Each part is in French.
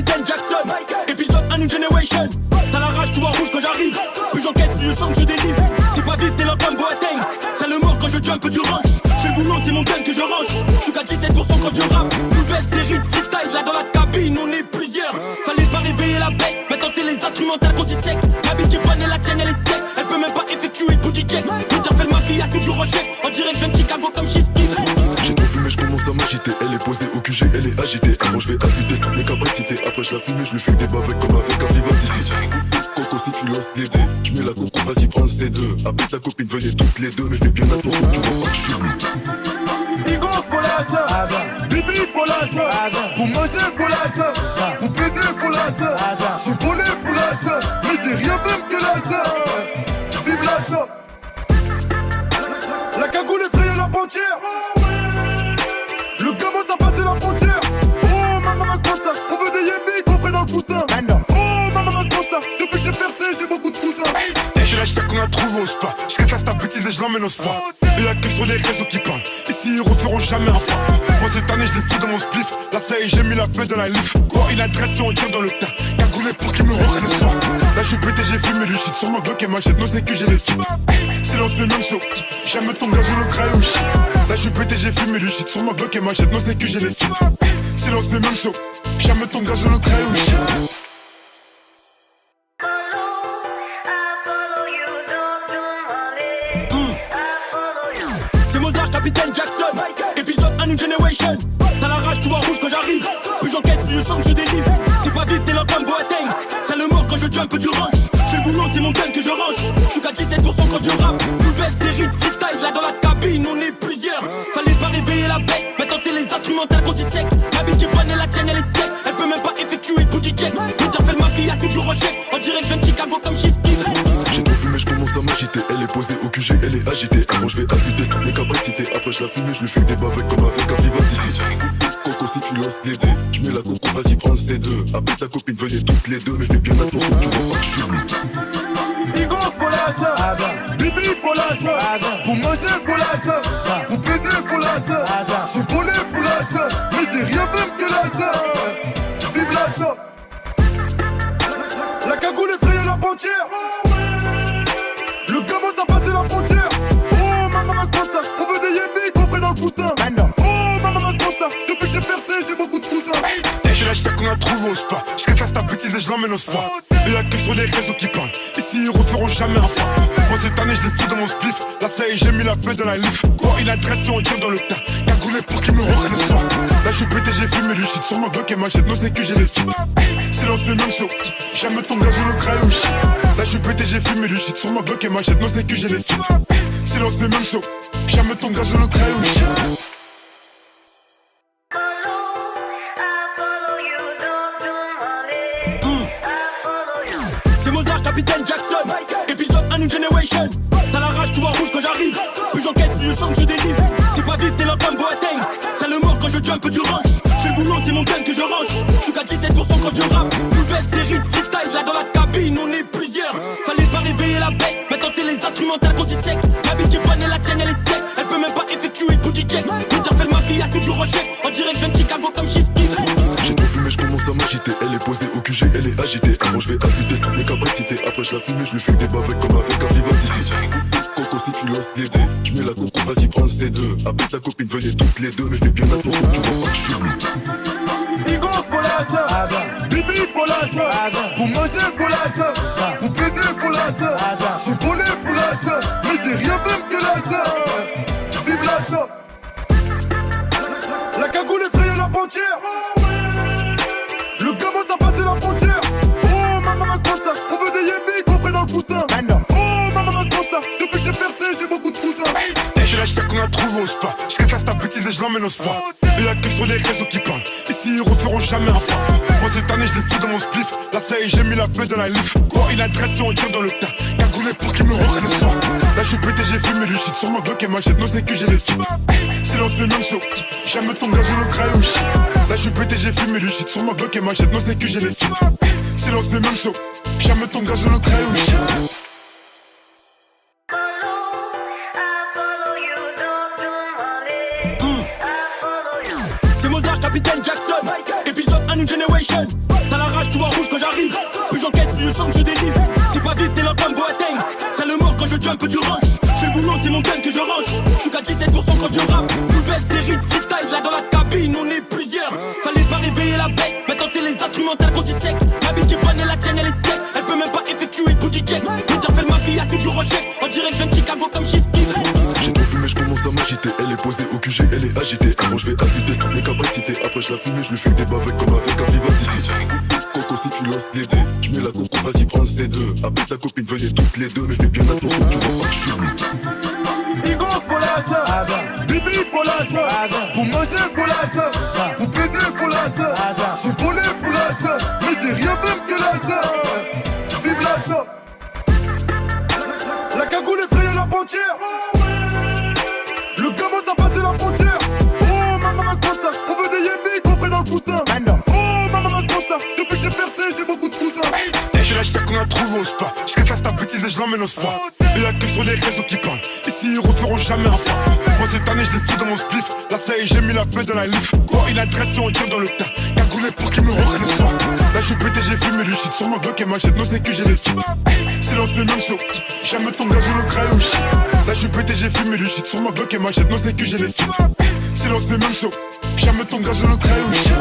capitaine Jackson. Épisode A New Generation. T'as la rage, tu vois rouge quand j'arrive. Plus j'encaisse, plus je chante, je délivre. T'es pas vif, t'es là comme Boateng. T'as le mort quand je jump du range. J'fais le boulot, c'est mon gun que je range. J'suis qu'à 17% quand je rappe. Nouvelle série de freestyle, là dans la cabine, on est plusieurs. Fallait pas réveiller la bête. Maintenant c'est les instrumentales qu'on dissèque. Ma bite est bonne et la tienne elle est sec. Elle peut même pas effectuer le booty check. Tout à fait ma fille a toujours en chef. En direct, je viens de Chicago comme Chief Keef. J'ai trop fumé, je commence à m'agiter. Elle est posée au QG, elle est agitée. Avant je vais affûter toutes mes capacités. Après je la fume et je lui fais des bavets comme avec un vivacité. Coco si tu lances des dés, tu mets la coco, vas-y prends le C2. Appelle ta copine, venez toutes les deux. Mais fais bien attention, tu vois pas que je suis bleu. Digo faut lâcher, Bibi faut lâcher. Pour manger faut lâcher, pour baiser faut lâcher. J'ai volé pour lâcher, mais j'ai rien fait monsieur lâcher. Vive lâcher. La cagoule effraye la banquière. Le gamin a passé la frontière. Oh maman Costa, on veut des yémis qu'on ferait dans le coussin. Oh maman Costa, depuis que j'ai percé j'ai beaucoup de cousins. Je lâche ça qu'on a trouvé au spa. Je cataffe ta bêtise et je l'emmène au spa. Y'a que sur les réseaux qui parlent. Ici ils referont jamais un pas. Moi cette année je l'ai fou dans mon spliff. Là ça y est j'ai mis la feuille dans la livre. Quoi une adresse si on tire dans le tas. Cagoulé pour qu'ils me reconnaissent pas. Là je suis pété j'ai fumé du shit. Sur ma bloc et machette non c'est que j'ai les filles. Silence le même show. Jamais ton gaz le crayon. Là je suis pété j'ai fumé du shit. Sur ma bloc et machette non c'est que j'ai les filles. Silence le même show. Jamais ton gaz le crayon. C'est Mozart, capitaine Jackson. Épisode A New Generation. T'as la rage, tu vois rouge quand j'arrive. Plus j'encaisse, plus je chante, je délivre. T'es pas vif, t'es là comme Boateng. T'as le mort quand je jump du range. J'fais le boulot, c'est mon gun que je range. J'suis qu'à 17% quand je rappe. Nouvelle série de freestyle, là dans la cabine, on est plusieurs. Fallait pas réveiller la bête. Maintenant c'est les instrumentales qu'on dissèque. Ma bite est bonne et la tienne elle est sec. Elle peut même pas effectuer le booty check. Tout à fait ma fille a toujours en chef. En direct, je viens de Chicago comme Chief Keef. J'ai trop fumé, je commence à m'agiter. Elle est posée au QG, elle est agitée. Avant je vais affûter toutes mes capacités. Après je la fume et je lui fais des bavets comme avec un vivacité. Coco si tu lances des dés, tu mets la coco, vas-y prends le C2. Appelle ta copine, venez toutes les deux. Mais fais bien attention, tu vois pas que je suis bleu. Digo faut lâcher, Bibi faut lâcher. Pour manger faut lâcher, pour baiser faut lâcher. J'ai volé pour lâcher, mais j'ai rien fait monsieur lâcher. Vive lâcher. La cagoule effraye la banquière. Le gamin a passé la frontière. Oh maman Costa, on veut des yémis qu'on ferait dans le coussin. Oh maman Costa, depuis que j'ai percé j'ai beaucoup de cousins. Je lâche ça qu'on a trouvé au spa. Je cataffe ta bêtise et je l'emmène au spa. Y'a que sur les réseaux qui parlent. Ici ils referont jamais un pas. Moi cette année je l'ai fou dans mon spliff. Là ça y est j'ai mis la feuille dans la livre. Quoi une adresse si on tire dans le tas. Cagoulé pour qu'ils me reconnaissent pas. Là je suis pété j'ai fumé du shit. Sur ma bloc et machette non c'est que j'ai les filles. Silence le même show. Jamais ton gaz le crayon. Là je suis pété j'ai fumé du shit. Sur ma bloc et machette non c'est que j'ai les filles. Silence le même show. Jamais ton gaz le crayon. C'est Mozart, capitaine Jackson. Épisode A New Generation. T'as la rage, tu vois rouge quand j'arrive. Plus j'encaisse, plus je chante, je délivre. T'es pas vif, t'es là comme Boateng. T'as le mort quand je jump du range. J'fais le boulot, c'est mon gun que je range. J'suis qu'à 17% quand je rappe. Nouvelle série de freestyle, là dans la cabine, on est plusieurs. Fallait pas réveiller la bête. Maintenant c'est les instrumentales qu'on dissèque. Ma bite est bonne et la tienne elle est sec. Elle peut même pas effectuer le booty check. Tout à fait ma fille a toujours en chef. En direct, je viens de Chicago comme Chief Keef. J'ai trop fumé, je commence à m'agiter. Elle est posée au QG, elle est agitée. Avant je vais affûter toutes mes capacités. Après je la fume et je lui fais des bavets comme avec un vivacité. Coco si tu lances des dés, tu mets la coco, vas-y prends le C2. Appelle ta copine, venez toutes les deux. Mais fais bien attention, tu vois pas que je suis bleu. Digo faut lâcher, Bibi faut lâcher. Pour manger faut lâcher, pour baiser faut lâcher. J'ai volé pour lâcher, mais j'ai rien fait monsieur lâcher. Vive lâcher. La cagoule effraye la banquière. Le gamin a passé la frontière. Oh maman Costa, on veut des yémis qu'on ferait dans le coussin. Oh maman Costa, depuis que j'ai percé j'ai beaucoup de cousins. Je lâche ça qu'on a trouvé au spa. Je cataffe ta bêtise et je l'emmène au spa. Y'a que sur les réseaux qui parlent. Ici ils referont jamais un pas. Moi cette année je l'ai fou dans mon spliff. Là ça y est j'ai mis la feuille dans la livre. Quoi une adresse si on tire dans le tas. Cagoulé pour qu'ils me reconnaissent pas. Là je suis pété j'ai fumé du shit. Sur ma bloc et machette non c'est que j'ai les filles. Silence le même show. Jamais ton gaz le crayon. Là je suis pété j'ai fumé du shit. Sur ma bloc et machette non c'est que j'ai les filles. Silence le même show. Jamais ton gaz le crayon. C'est Mozart, capitaine Jackson. Épisode A New Generation. T'as rage, tu vois rouge quand j'arrive. Plus j'encaisse, plus je chante, je dérive. T'es pas vif, t'es là comme Boateng. T'as le mort quand je jump du range. J'fais le boulot, c'est mon gun que je range. J'suis qu'à 17% quand je rappe. Nouvelle série de freestyle, là dans la cabine, on est plusieurs. Fallait pas réveiller la bête. Maintenant c'est les instrumentales qu'on dissèque. Ma bite est bonne et la tienne elle est sec. Elle peut même pas effectuer de booty check. Tout à fait ma fille a toujours en chef. En direct, je Chicago comme Chief Keef. J'ai trop fumé, je commence à m'agiter. Elle est posée au QG, elle est agitée. Avant je vais affûter toutes mes capacités. Après je la fume, je lui fais des bavets comme avec un Vivacity. Coco, si tu lances des dés, tu mets la coco, vas-y prends le C2. Appelle ta copine, venez toutes les deux. Mais fais bien attention, tu vois pas que je suis bleu. Igo, faut lâcher. Bibi, faut lâcher. Pour manger, faut lâcher. Pour baiser, faut lâcher. J'ai volé pour lâcher. Mais j'ai rien fait, monsieur lâcher. Vive lâcher. La cagoule effraye la banquière. Le gamin a passé la frontière. Oh maman Costa, on veut des yémis qu'on ferait dans le coussin. Oh maman Costa, depuis que j'ai percé j'ai beaucoup de cousins. Et je lâche ça qu'on a trouvé au spa. J'cataffe ta bêtise et je l'emmène au spa. Et y'a que sur les réseaux qui parlent. Ici ils referont jamais un pas. Moi cette année je l'ai fou dans mon spliff. Là ça y est j'ai mis la paix dans la livre. Quoi une adresse on tire dans le tas. Cagoulé pour qu'ils me reconnaissent pas. Là je suis pété j'ai fumé du shit. Sur ma bloc et machette non c'est que j'ai les types. Silence c'est même chaud. Jamais ton gaz je le craille au shit. Là je suis pété j'ai fumé du shit. Sur ma bloc et machette non c'est que j'ai les types. Silence c'est même chaud. Jamais ton gaz je le craille au shit.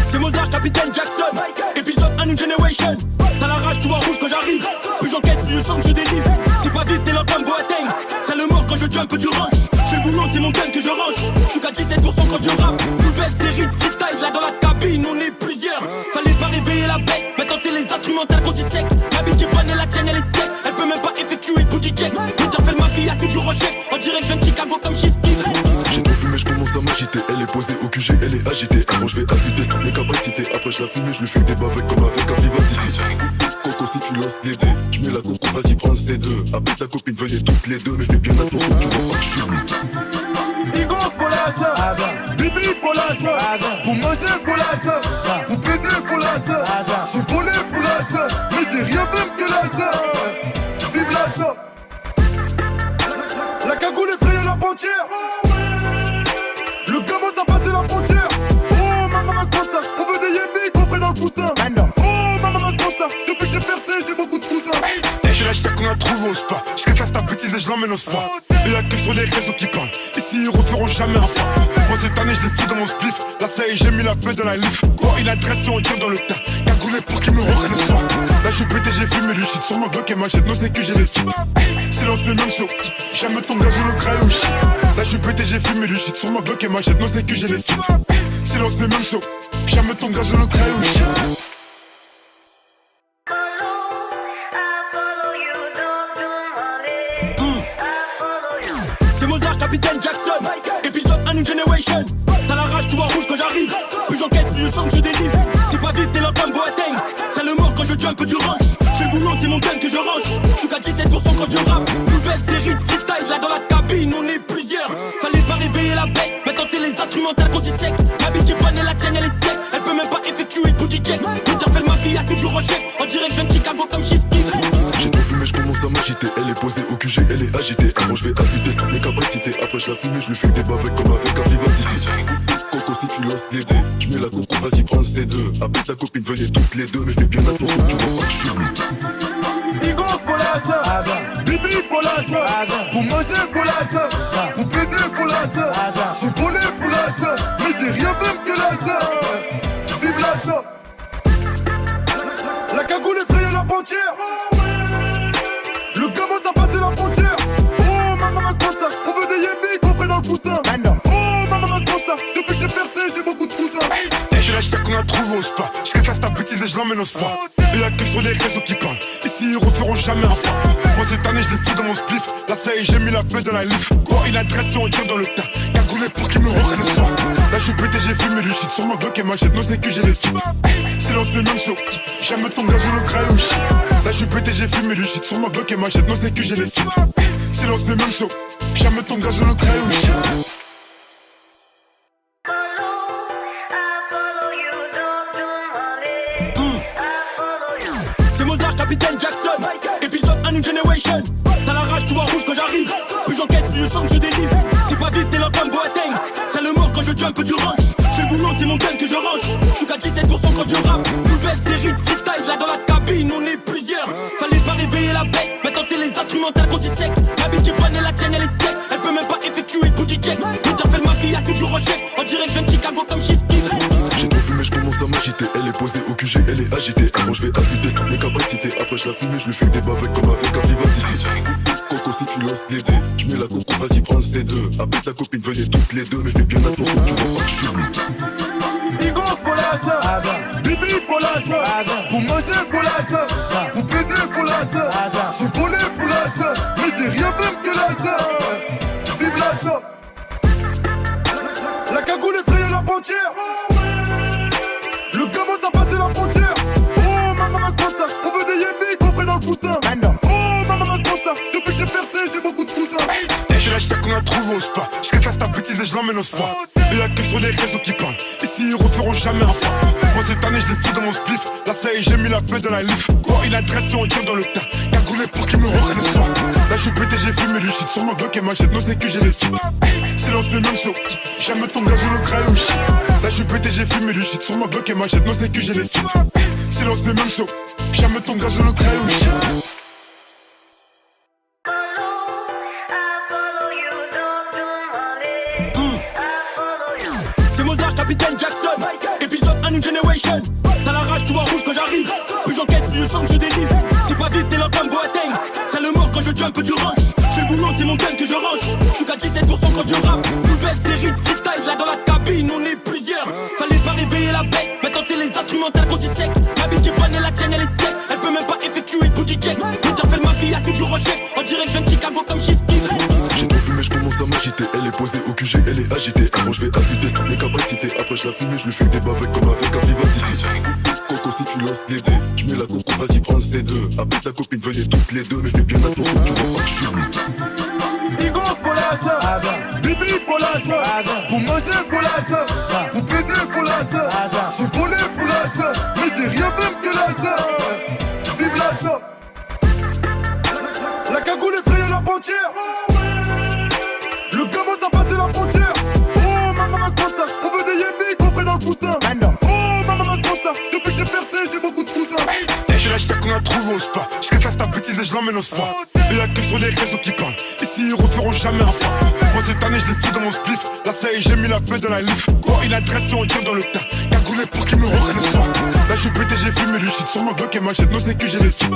C'est Mozart, Capitaine Jackson. Épisode A New Generation. T'as la rage, tu vois rouge quand j'arrive. Plus j'encaisse, plus je chante, je dérive. T'es pas vif, t'es là comme Boateng. T'as le mort quand je jump du range. J'fais le boulot, c'est mon gun que je range. J'suis qu'à 17% quand je rappe. Nouvelle série de freestyle, là dans la cabine, on est plusieurs. Fallait pas réveiller la bête. Maintenant c'est les instrumentales qu'on dissèque. Ma bite est bonne et la tienne elle est sec. Elle peut même pas effectuer de booty check. Tout à fait ma fille a toujours en chef. En direct, je Chicago comme Chief Keef. J'ai trop fumé, je commence à m'agiter. Elle est posée au QG, elle est agitée. Avant je vais affûter toutes mes capacités. Après je la fume, je lui fais des bavets comme avec un Vivacity. Coco, si tu lances des dés, tu mets la coco, vas-y prends le C2. Appelle ta copine, venez toutes les deux. Mais fais bien attention, tu vois pas que je suis bleu. Igo, faut lâcher. Bibi, faut lâcher. Pour manger, faut lâcher. Pour baiser, faut lâcher. J'ai volé pour lâcher. Mais j'ai rien fait, monsieur lâcher. Vive lâcher. La cagoule effraye la banquière. Le gamin a passé la frontière. Oh maman Costa, on veut des yémis qu'on ferait dans le coussin. Oh maman Costa, depuis que j'ai percé j'ai beaucoup de cousins. Et je lâche ça qu'on a trouvé au spa. J'cataffe ta bêtise et je l'emmène au spa. Et y'a que sur les réseaux qui parlent. Ici ils referont jamais un pas. Moi cette année je l'ai fou dans mon spliff. Là ça y est j'ai mis la paix dans la livre. Quoi une adresse on tire dans le tas. Cagoulé pour qu'ils me reconnaissent pas. Là je suis pété j'ai fumé du shit. Sur ma bloc et machette non c'est que j'ai les types. Silence c'est même chaud. Jamais ton gaz je le craille au shit. Là je suis pété j'ai fumé du shit. Sur ma bloc et machette non c'est que j'ai les types. Silence c'est même chaud. Jamais ton gaz je le craille au shit. C'est Mozart, Capitaine Jackson. Épisode A New Generation. T'as la rage, tu vois rouge quand j'arrive. Plus j'encaisse, plus je chante, je dérive. T'es pas vif, t'es là comme Boateng. T'as le mort quand je jump du range. J'fais le boulot, c'est mon gun que je range. J'suis qu'à 17% quand je rappe. Nouvelle série de freestyle, là dans la cabine, on est plusieurs. Fallait pas réveiller la bête. Maintenant c'est les instrumentales qu'on dissèque. Ma bite est bonne et la tienne elle est sec. Elle peut même pas effectuer de booty check. Tout à fait ma fille a toujours en chef. En direct, je Chicago comme Chief Keef. J'ai trop fumé, je commence à m'agiter. Elle est posée au QG, elle est agitée. Avant je vais affûter toutes mes capacités. Après je la fume, je lui fais des bavets comme avec un Vivacity. Coco, si tu lances des dés, tu mets la coco, vas-y prends le C2. Appelle ta copine, venez toutes les deux. Mais fais bien attention, tu vois pas que je suis bleu. Igo, faut lâcher. Bibi, faut lâcher. Pour manger, faut lâcher. Pour baiser, faut lâcher. J'ai volé pour lâcher. Mais j'ai rien fait, monsieur lâcher. Vive lâcher. La cagoule effraye la banquière. Le gamin a passé la frontière. Oh maman Costa, on veut des yémis qu'on ferait dans le coussin. Oh maman Costa, depuis que j'ai percé j'ai beaucoup de cousins. Et je lâche ça qu'on a trouvé au spa. J'cataffe ta bêtise et je l'emmène au spa. Et y'a que sur les réseaux qui parlent. Ici ils referont jamais un pas. Moi cette année je l'ai fou dans mon spliff. Là ça y est j'ai mis la paix dans la livre. Quoi une adresse on tire dans le tas. Cagoulé pour qu'ils me reconnaissent pas. Là je suis pété j'ai fumé du shit. Sur ma bloc et machette non c'est que j'ai les types. Silence c'est même chaud. Jamais ton gaz je le craille au shit. Là je suis pété j'ai fumé du shit. Sur ma bloc et machette non c'est que j'ai les types. Silence c'est même chaud. Jamais ton gaz je le craille au shit. C'est Mozart, Capitaine Jackson. Épisode A New Generation. T'as la rage, tu vois rouge quand j'arrive. Plus j'encaisse, plus je chante, je délivre. T'es pas vif, t'es là comme Boateng. T'as le mort quand je jump du range. J'fais le boulot, c'est mon gun que je range. J'suis qu'à 17% quand je rappe. Nouvelle série de freestyle, là dans la cabine, on est plusieurs. Fallait pas réveiller la bête, maintenant c'est les instrumentales qu'on dissèque. Ma bite est bonne et la tienne elle est sec. Elle peut même pas effectuer le booty check. Tout à fait ma fille a toujours en chef. En direct, je viens de Chicago comme Chief Keef. J'ai trop fumé, je commence à m'agiter. Elle est posée au QG, elle est agitée. Avant je vais affûter toutes mes capacités. Après je la fume, je lui fais des bavets comme avec un vivacity. Coco, si tu lances les dés, tu mets la coco, vas-y prends le C2. Appelle ta copine, venez toutes les deux. Mais fais bien attention, tu vois pas que je suis bleu. Igo, faut lâcher. Bibi, faut lâcher. Pour manger, faut lâcher. Pour baiser, faut lâcher. J'ai volé pour lâcher. Mais j'ai rien fait, monsieur lâcher. Vive lâcher. La cagoule effraye la banquière. Le gamin a passé la frontière. Oh maman cosa, on veut des yémis qu'on ferait dans le coussin. Oh maman cosa, depuis que j'ai percé j'ai beaucoup de cousins. Et je lâche ça qu'on a trouvé au spa. J'cataffe ta bêtise et je l'emmène au spa. Et y'a que sur les réseaux qui parlent. Ici ils referont jamais un pas. Moi cette année je l'ai fou dans mon spliff. Là ça y est j'ai mis la paix dans la livre. Quoi une adresse on tire dans le tas. Cagoulé pour qu'ils me reconnaissent pas. Là je suis pété j'ai fumé du shit. Sur mon bloc et machette non c'est que j'ai les types. Silence c'est même chaud. Jamais ton gaz je le cralouche. Là je suis pété j'ai fumé du shit. Sur mon bloc et machette non c'est que j'ai les types. Silence c'est même chaud. Jamais ton gaz je le cralouche. C'est Mozart, Capitaine Jackson. Épisode 1 New Generation. T'as la rage, tu vois rouge quand j'arrive. Plus j'encaisse, plus je chante, je délivre. T'es pas vif, t'es là comme Boateng. T'as le mort quand je jump du range. J'fais le boulot, c'est mon gun que je range. J'suis qu'à 17% quand je rappe. Nouvelle série de freestyle, là dans la cabine, on est plusieurs. Fallait pas réveiller la bête, maintenant c'est les instrumentales qu'on dissèque. Ma bite est bonne et la tienne elle est sec. Elle peut même pas effectuer le booty check. Tout à fait ma fille a toujours en chef. En direct, je viens de Chicago comme Chief Keef. J'ai trop fumé, je commence à m'agiter. Elle est posée au QG, elle est agitée. Avant je vais affûter toutes mes capacités. Après je la fume, je lui fais des bavets comme avec un vivacity. Coco, si tu lances les dés, tu mets la coco, vas-y prends le C2. Appelle ta copine, venez toutes les deux. Mais fais bien attention, tu vois pas que je suis bleu. Igo, faut lâcher. Bibi, faut lâcher. Pour manger, faut lâcher. Pour baiser, faut lâcher. J'ai volé pour lâcher. Mais j'ai rien fait, monsieur lâcher. Vive lâcher. La cagoule effraye la banquière. Le gamin a passé la frontière. Oh maman cosa, on veut des yémis qu'on ferait dans le coussin. Oh maman cosa, depuis que j'ai percé j'ai beaucoup de cousins. Et je lâche ça qu'on a trouvé au spa. J'cataffe ta bêtise et je l'emmène au spa. Et y'a que sur les réseaux qui parlent. Ici ils referont jamais un pas. Moi cette année je l'ai fou dans mon spliff. Là ça y est j'ai mis la paix dans la livre. Quoi une adresse on tire dans le tas. Cagoulé pour qu'ils me reconnaissent pas. Là je suis pété j'ai fumé du shit. Sur mon bloc et machette non c'est que j'ai les types.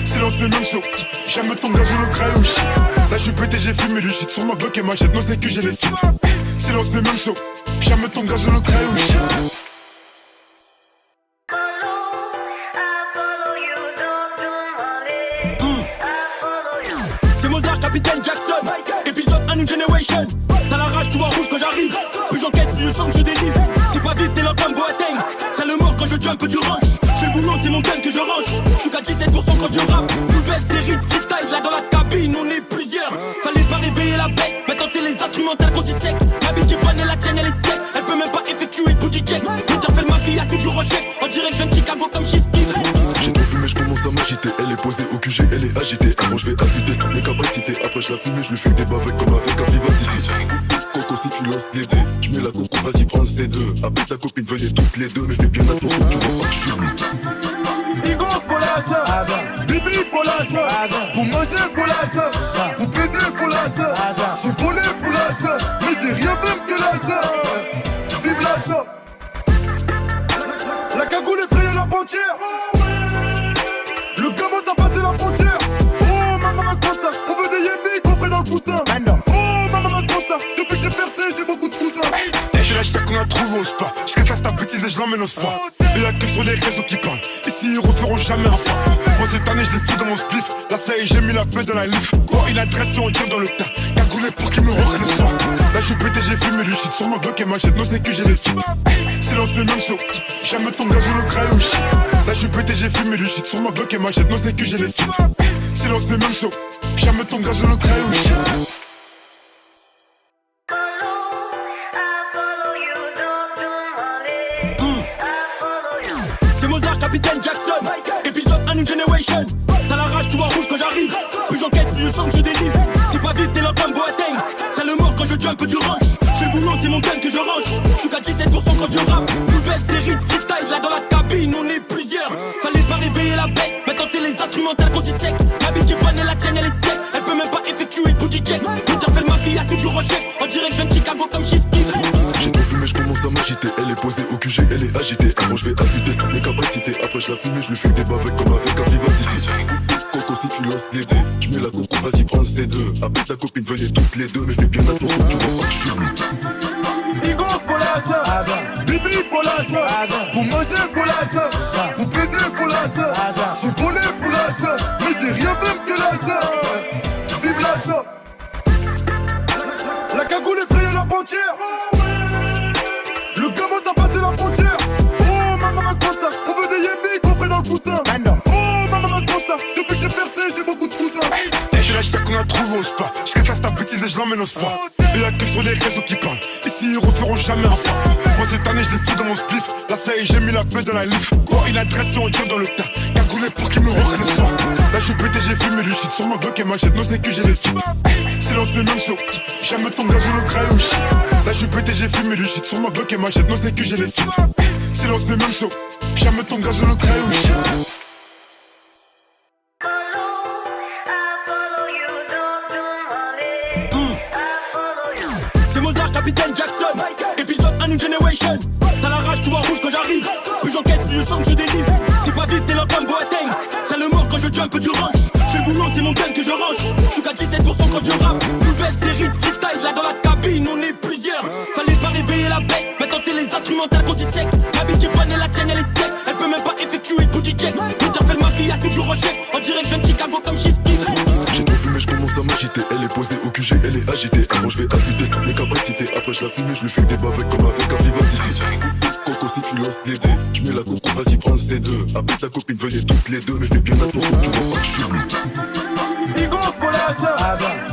Silence c'est même chaud. Jamais ton gaz je le cralouche. Là je suis pété j'ai fumé du shit. Sur mon bloc et machette non c'est que j'ai les types. Silence c'est même chaud. Jamais ton gaz je le cralouche. C'est Mozart, Capitaine Jackson. Épisode 1 New Generation. T'as la rage, tu vois rouge quand j'arrive. Plus j'encaisse, plus je chante, je délivre. T'es pas vif, t'es là comme Boateng. T'as le mort quand je jump du range. J'fais le boulot, c'est mon gun que je range. J'suis qu'à 17% quand je rappe. Nouvelle série de freestyle, là dans la cabine, on est plusieurs. Fallait pas réveiller la bête, maintenant c'est les instrumentales qu'on dissèque. Ma bite est bonne et la tienne elle est sec. Elle peut même pas effectuer le booty check. Tout à fait ma fille a toujours en chef. En direct, je viens de Chicago comme Chief Keef. J'ai trop fumé, je commence à m'agiter. Elle est posée au QG, elle est agitée. Avant je vais affûter toutes mes capacités. Après je la fume, je lui fais des bavets comme avec un vivacity. Coco, si tu lances les dés, tu mets la coco, vas-y prends le C2. Appelle ta copine, venez toutes les deux. Mais fais bien attention, tu vois pas que je suis bleu. Igo, faut lâcher. Bibi, faut lâcher. Pour manger, faut lâcher. Pour baiser, faut lâcher. J'ai volé pour lâcher. Mais j'ai rien fait, monsieur lâcher. Vive lâcher. La cagoule effraye la banquière. Le gamin a passé la frontière. Oh maman cosa, on veut des yémis qu'on ferait dans le coussin. Oh maman cosa, depuis que j'ai percé j'ai beaucoup de cousins. Et je lâche ça qu'on a trouvé au spa. J'cataffe ta bêtise et je l'emmène au spa. Et y'a que sur les réseaux qui parlent. Ici ils referont jamais un pas. Moi cette année je l'ai fou dans mon spliff. Là ça y est j'ai mis la paix dans la livre. Quoi une adresse on tire dans le tas. Cagoulé pour qu'ils me reconnaissent pas. Là je suis pété j'ai fumé du shit. Sur mon bloc et machette non c'est que j'ai les types. Silence c'est même chaud. Jamais ton gaz je le cralouche. Là je suis pété j'ai fumé du shit. Sur mon bloc et machette non c'est que j'ai les types. Silence c'est même chaud. Jamais ton gaz je le cralouche. C'est Mozart, Capitaine Jackson. Épisode 1 New Generation. T'as la rage, tu vois rouge quand j'arrive. Plus j'encaisse, plus je chante, je délivre. T'es pas vif, t'es là comme Boateng. jump du range. J'fais le boulot, c'est mon gun que je range. J'suis qu'à 17% quand je rappe. Nouvelle série de freestyle, là dans la cabine, on est plusieurs. Fallait pas réveiller la bête, maintenant c'est les instrumentales qu'on dissèque. Ma bitch est bonne et la tienne elle est sec. Elle peut même pas effectuer le booty check. Tout à fait ma fille a toujours en chef. On dirait que je viens de Chicago comme Shift Kiff. J'ai trop fumé, je commence à m'agiter. Elle est posée au QG, elle est agitée. Avant je vais affûter toutes mes capacités. Après je la fume et je lui fais des bavets comme avec un vivacité. Coco si tu lances des dés, je mets la coco, vas-y prends le C2. Appelle ta copine, venez toutes les deux. Mais fais bien attention, tu vois pas que je suis bleu. Igo faut lâcher, Bibi faut lâcher, pour manger faut lâcher, pour baiser faut lâcher. J'ai volé pour lâcher, mais j'ai rien fait monsieur lâcher. Vive lâcher. La cagoule effraye la banquière. Le gamin ça passe la frontière. Oh maman Costa, on veut des yémis coffrés dans le coussin. Oh maman Costa, depuis que j'ai percé j'ai beaucoup de cousins. Je lâche ça qu'on a trouvé au spa. J'cataffe ta bêtise et je l'emmène au spa. Et y'a que sur les réseaux qui parlent. Ici ils referont jamais un pas. Moi cette année je les fous dans mon spliff. Là ça y est j'ai mis la paix dans la livre. Quoi une adresse et on tire dans le tas. Cagoulé pour qu'ils me reconnaissent pas. Là je suis pété j'ai fumé du shit. Sur ma Glock et machette non c'est que j'ai les filles. Silence c'est même chaud. Jamais ton gaz je le craille au shit. Là je suis pété j'ai fumé du shit. Sur ma Glock et machette non c'est que j'ai les filles. Silence c'est même chaud. Jamais ton gaz je le craille au shit. C'est Mozart, Capitaine Jackson. Épisode 1 New Generation. T'as la rage, tu vois rouge quand j'arrive. Plus j'encaisse, plus je sens que je dérive. T'es pas vif, t'es là comme Boateng. T'as le mort quand je jump du range. J'fais le boulot, c'est mon gun que je range. J'suis qu'à 17% quand je rappe. Nouvelle série de freestyle, là dans la cabine, on est plusieurs. Fallait pas réveiller la bête, maintenant c'est les instrumentales qu'on dissèque. Ma bitch est bonne et la tienne elle est sec. Elle peut même pas effectuer le booty check. Tout à fait ma fille a toujours en chef. On dirait que je viens de Chicago comme Shift Kiff. J'ai trop fumé, je commence à m'agiter. Elle est posée au QG, elle est agitée. Avant je vais affûter toutes mes capacités. Après je la fume et je lui fais des bavets comme avec un vivacité. Coco si tu lances des dés, je mets la coco, vas-y prends le C2. Appelle ta copine, venez toutes les deux. Mais fais bien attention, tu vois pas que je suis bleu. Igo faut lâcher,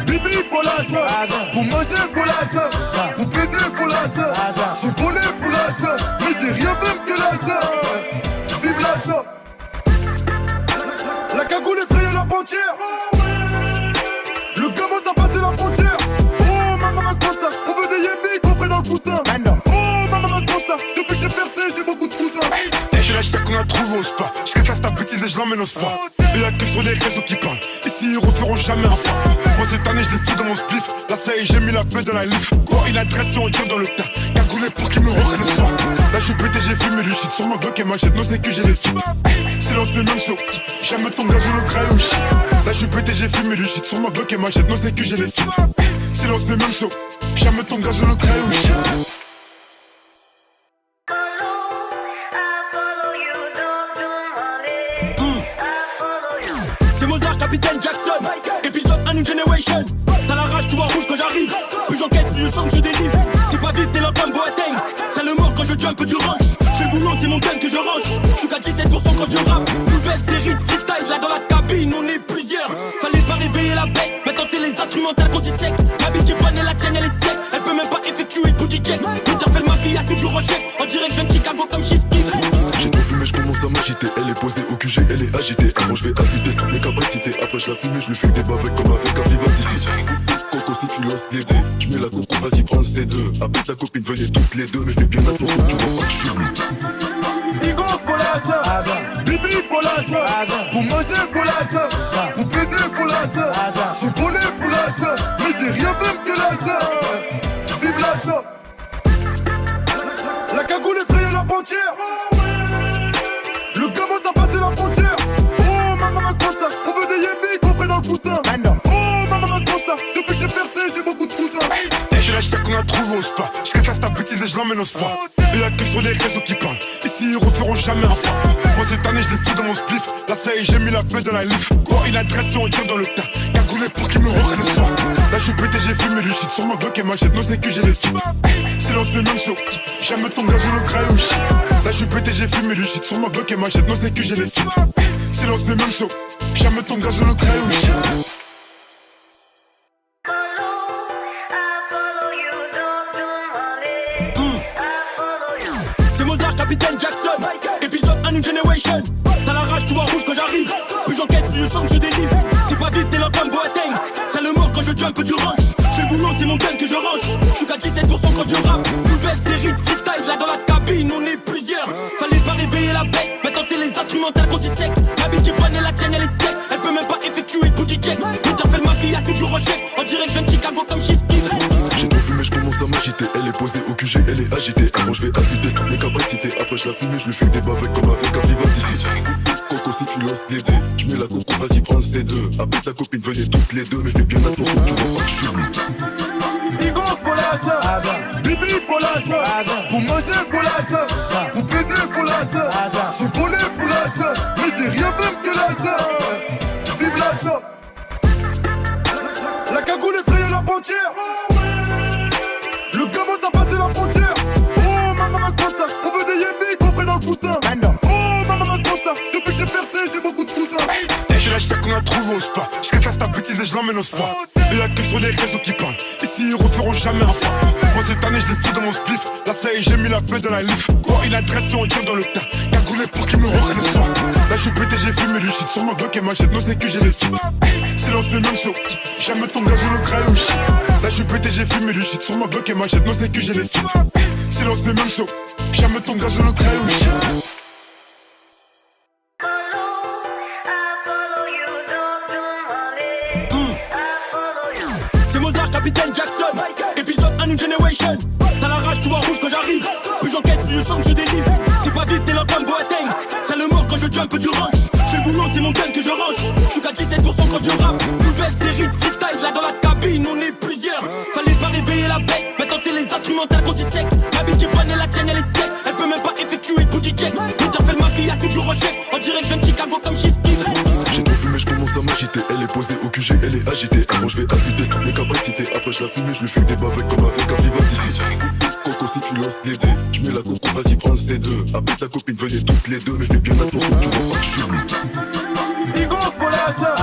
Bibi faut lâcher, pour manger faut lâcher, pour baiser faut lâcher. J'ai volé pour lâcher, mais j'ai rien fait monsieur lâcher. Vive lâcher. La cagoule effraye la banquière. Le gamin ça passe la frontière. Oh maman Costa, on veut des yémis coffrés dans le coussin. Oh maman Costa, depuis que j'ai percé j'ai beaucoup de cousins. Je lâche ça qu'on a trouvé au spa. J'cataffe ta bêtise et je l'emmène au spa. Et y'a que sur les réseaux qui parlent. Ici ils referont jamais un pas. Moi cette année je les fous dans mon spliff. Là ça y est j'ai mis la paix dans la livre. Quoi une adresse et on tire dans le tas. Cagoulé pour qu'ils me reconnaissent pas. Là je suis pété j'ai fumé du shit. Sur ma Glock et machette non c'est que j'ai les filles. Silence c'est même chaud. Jamais ton gaz je le craille au shit. Là je suis pété j'ai fumé du shit. Sur ma Glock et machette non c'est que j'ai les filles. Silence c'est même chaud. Jamais ton gaz je le craille au shit. C'est Mozart, Capitaine Jackson. Épisode 1 New Generation. T'as la rage, tu vois rouge quand j'arrive. Plus j'encaisse, plus je sens que je dérive. T'es pas vif, t'es là comme Boateng. T'as le mort quand je jump du range. J'fais le boulot, c'est mon gun que je range. J'suis qu'à 17% quand je rappe. Nouvelle série de freestyle, là dans la cabine, on est plusieurs. Fallait pas réveiller la bête, maintenant c'est les instrumentales qu'on dissèque. Ma bitch est bonne et la tienne elle est sec. Elle peut même pas effectuer le booty check. Tout à fait ma fille a toujours en chef. On dirait que je viens de Chicago comme Shift Kiff. J'ai trop fumé, je commence à m'agiter. Elle est posée au QG, elle est agitée. Avant je vais affûter toutes mes capacités. Après je la fume et je lui fais des bavets comme avec un vivacité. Coco si tu lances des dés, je mets la coco, vas-y prends le C2. Appelle ta copine, venez toutes les deux. Mais fais bien attention, tu vois pas que je suis bleu. Igo faut lâcher, Bibi faut lâcher, pour manger faut lâcher, pour baiser faut lâcher. J'ai volé pour lâcher, mais j'ai rien fait monsieur lâcher. Vive lâcher. La cagoule effraye la banquière. Le gamin ça passe la frontière. Oh maman Costa, on veut des yémis coffrés dans le coussin. Oh maman Costa, depuis que j'ai percé j'ai beaucoup de cousins. Je lâche ça qu'on a trouvé au spa. J'cataffe ta bêtise et je l'emmène au spa. Et y'a que sur les réseaux qui parlent. Ici ils referont jamais un pas. Moi cette année je les fous dans mon spliff. Là ça y est j'ai mis la paix dans la livre. Quoi une adresse et on tire dans le tas. Cagoulé pour qu'ils me reconnaissent pas. Là je suis pété j'ai fumé du shit. Sur ma Glock et machette non c'est que j'ai les filles. Silence c'est même chaud. Jamais ton gaz je le craille au shit. Là je suis pété j'ai fumé du shit. Sur ma Glock et machette non c'est que j'ai les filles. Silence c'est même chaud. Jamais ton gaz je le craille au shit. C'est Mozart, Capitaine Jackson. Épisode 1 New Generation. T'as la rage, tu vois rouge quand j'arrive. Plus j'encaisse, plus je sens que je dérive. T'es pas vif, t'es là comme Boateng. T'as le mort quand je jump du range. J'fais le boulot, c'est mon gun que je range. J'suis qu'à 17% quand je rappe. Nouvelle série de freestyle, là dans la cabine, on est plusieurs. Fallait pas réveiller la bête, maintenant c'est les instrumentales qu'on dissèque. Ma bitch est bonne et la tienne elle est sec. Elle peut même pas effectuer le booty check. Tout à fait ma fille a toujours en chef. On dirait que je viens de Chicago comme Shift Kiff. J'ai trop fumé, je commence à m'agiter. Elle est posée au QG, elle est agitée. Avant je vais affûter toutes mes capacités. Après je la fume et je lui fais des bavettes comme avec un vivacité. Coco si tu lances des dés, tu mets la coco, vas-y prends le C2. Appelle ta copine, venez toutes les deux. Mais fais bien attention, tu vois pas que je suis bleu. Igo faut lâcher, Bibi faut lâcher, pour manger faut lâcher, pour baiser faut lâcher. J'ai volé pour lâcher, mais j'ai rien fait monsieur lâcher. Vive lâcher. La cagoule effraye la banquière. Le gamin ça passe la frontière. Oh maman Costa, on veut des yémis qu'on ferait dans le coussin. Oh maman Costa, depuis que j'ai percé j'ai beaucoup de cousins. J'ai la chatte qu'on a trouvé au spa. J'cataffe ta bêtise et je l'emmène au spa. Et y'a que sur les réseaux qui parlent. Ici ils referont jamais un pas. Moi cette année je les fous dans mon spliff. Là ça y est j'ai mis la paix dans la livre. Quoi une adresse et on tire dans le tas. Cagoulé pour qu'ils me reconnaissent pas. Là je suis pété j'ai fumé du shit. Sur ma bloc et machette non c'est que j'ai les sous. Silence c'est même chaud. Jamais ton gaz le crayon. Là je suis pété j'ai fumé du shit. Sur ma bloc et machette non c'est que j'ai les sous. Silence c'est même chaud. Jamais ton gaz le crayon. C'est Mozart, Capitaine Jackson. Épisode A New Generation. T'as la rage, tu vois rouge quand j'arrive. Plus j'encaisse, plus je sens que je délivre. T'es pas vif, t'es là comme Boateng. T'as le mort quand je jump du range. J'fais le boulot, c'est mon gun que je range. J'suis qu'à 17% quand je rappe. Nouvelle série de freestyle, là dans la cabine, on est plusieurs. Fallait pas réveiller la bête, maintenant c'est les instrumentales qu'on dissèque. Ma bitch est bonne et la tienne elle est sec. Elle peut même pas effectuer le booty check. Tout à fait ma fille a toujours en chef. On dirait que je viens de Chicago comme Shift Kiff. J'ai trop fumé, je commence à m'agiter. Elle est posée au QG, elle est agitée. Avant je vais affûter toutes mes capacités. Après je la fume et je lui fais des bavettes comme avec un vivacité. Coco si tu lances des dés, tu mets la coco, vas-y prends le C2. Appelle ta copine, venez toutes les deux. Mais fais bien attention, tu vois pas que je suis bleu. Igo faut lâcher,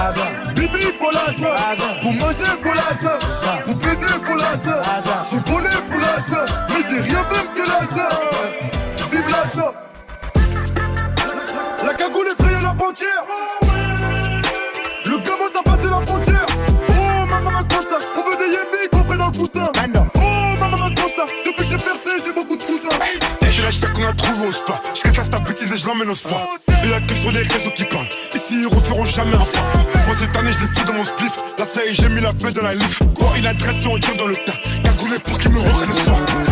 Bibi faut lâcher, pour manger faut lâcher, pour baiser faut lâcher. J'ai volé pour lâcher, mais j'ai rien fait monsieur lâcher. Vive lâcher. La cagoule effraye la banquière. Le gamin ça passe la frontière. Oh maman Costa, on veut des yémis qu'on ferait dans le coussin. Oh maman Costa, depuis que j'ai percé j'ai beaucoup de cousins. J'ai la chatte qu'on a trouvé au spa. J'cataffe ta bêtise et je l'emmène au spa. Et y'a que sur les réseaux qui parlent. Ici ils referont jamais un pas. Moi cette année je les fous dans mon spliff. Là ça y est j'ai mis la paix dans la livre. Quoi une adresse et on tire dans le tas. Cagoulé pour qu'ils me reconnaissent pas.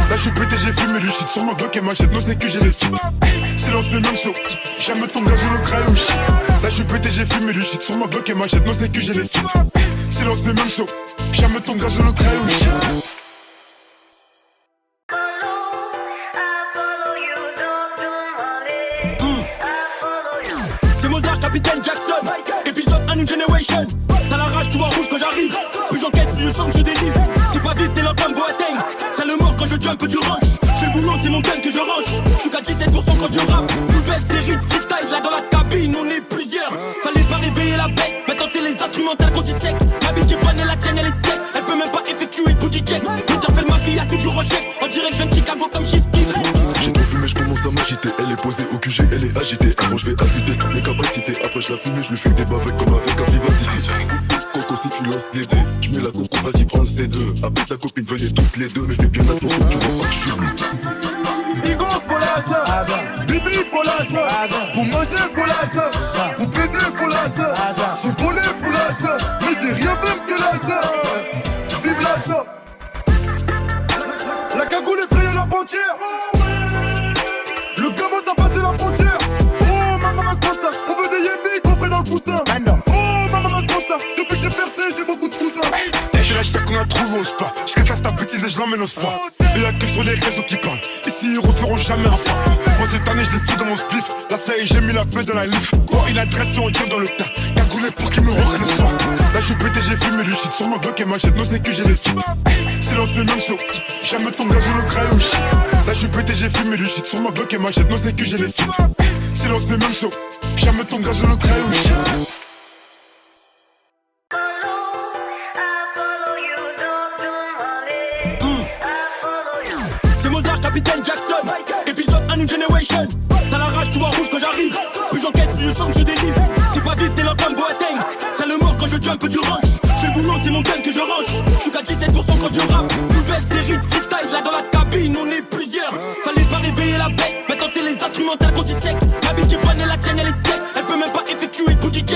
Là je suis pété j'ai fumé du shit. Sur ma bloc et machette non c'est que j'ai les sous. Silence c'est même chaud. Jamais ton gaz le crayon. Là je suis pété j'ai fumé du shit. Sur ma bloc et machette non c'est que j'ai les sous. Silence c'est même chaud. Jamais ton gaz le crayon. C'est Mozart, Capitaine Jackson. Épisode A New Generation. T'as la rage, tu vois rouge quand j'arrive. Plus j'encaisse, plus je sens que je délivre. T'es pas vif, t'es là comme Boateng. T'as le mort quand je jump du range. J'fais le boulot, c'est mon gun que je range. J'suis qu'à 17% quand je rappe. Nouvelle série de freestyle, là dans la cabine, on est plusieurs. Fallait pas réveiller la bête, maintenant c'est les instrumentales qu'on dissèque. Ma bitch est bonne et la tienne elle est sec. Elle peut même pas effectuer le booty check. Tout à fait ma fille a toujours en chef. On dirait que je viens de Chicago comme Shift Kiff. J'ai trop fumé, je commence à m'agiter. Elle est posée au QG, elle est agitée. Avant je vais affûter toutes mes capacités. Après je la fume et je lui fais des bavettes comme avec un vivacité. Coco si tu lances des dés, tu mets la coco, vas-y prends le C2. Appelle ta copine, venez toutes les deux. Mais fais bien attention, tu vois pas que je suis bleu. Igo faut lâcher, Bibi faut lâcher, pour manger faut lâcher, pour baiser faut lâcher. J'ai volé pour lâcher, mais j'ai rien fait monsieur lâcher. Vive lâcher. La cagoule effraye la banquière. Le gamin ça passe la frontière. Oh maman Costa, on veut des yémis qu'on ferait dans le coussin. Oh maman Costa, depuis que j'ai percé j'ai beaucoup de cousins. J'ai la chatte qu'on a trouvé au spa. J'cataffe ta bêtise et je l'emmène au spa. Et y'a que sur les réseaux qui parlent. Ici ils referont jamais un pas. Moi cette année je les fous dans mon spliff. Là ça y est j'ai mis la paix dans la livre. Quoi une adresse et on tire dans le tas. Cagoulé pour qu'ils me reconnaissent pas. Là je suis pété j'ai fumé du shit. Sur ma bloc et machette non c'est que j'ai les sous. Silence c'est même chaud. Jamais ton gaz le crayon. Là je suis pété j'ai fumé du shit. Sur ma bloc et machette non c'est que j'ai les sous. Silence c'est même chaud. Jamais ton gaz le crayon. C'est Mozart, Capitaine Jackson. Épisode A New Generation. T'as la rage, tu vois rouge quand j'arrive. Plus j'encaisse, plus je sens que je délivre. T'es pas vif, t'es là comme Boateng. T'as le mort quand je jump du range. J'fais le boulot, c'est mon gun que je range. J'suis qu'à 17%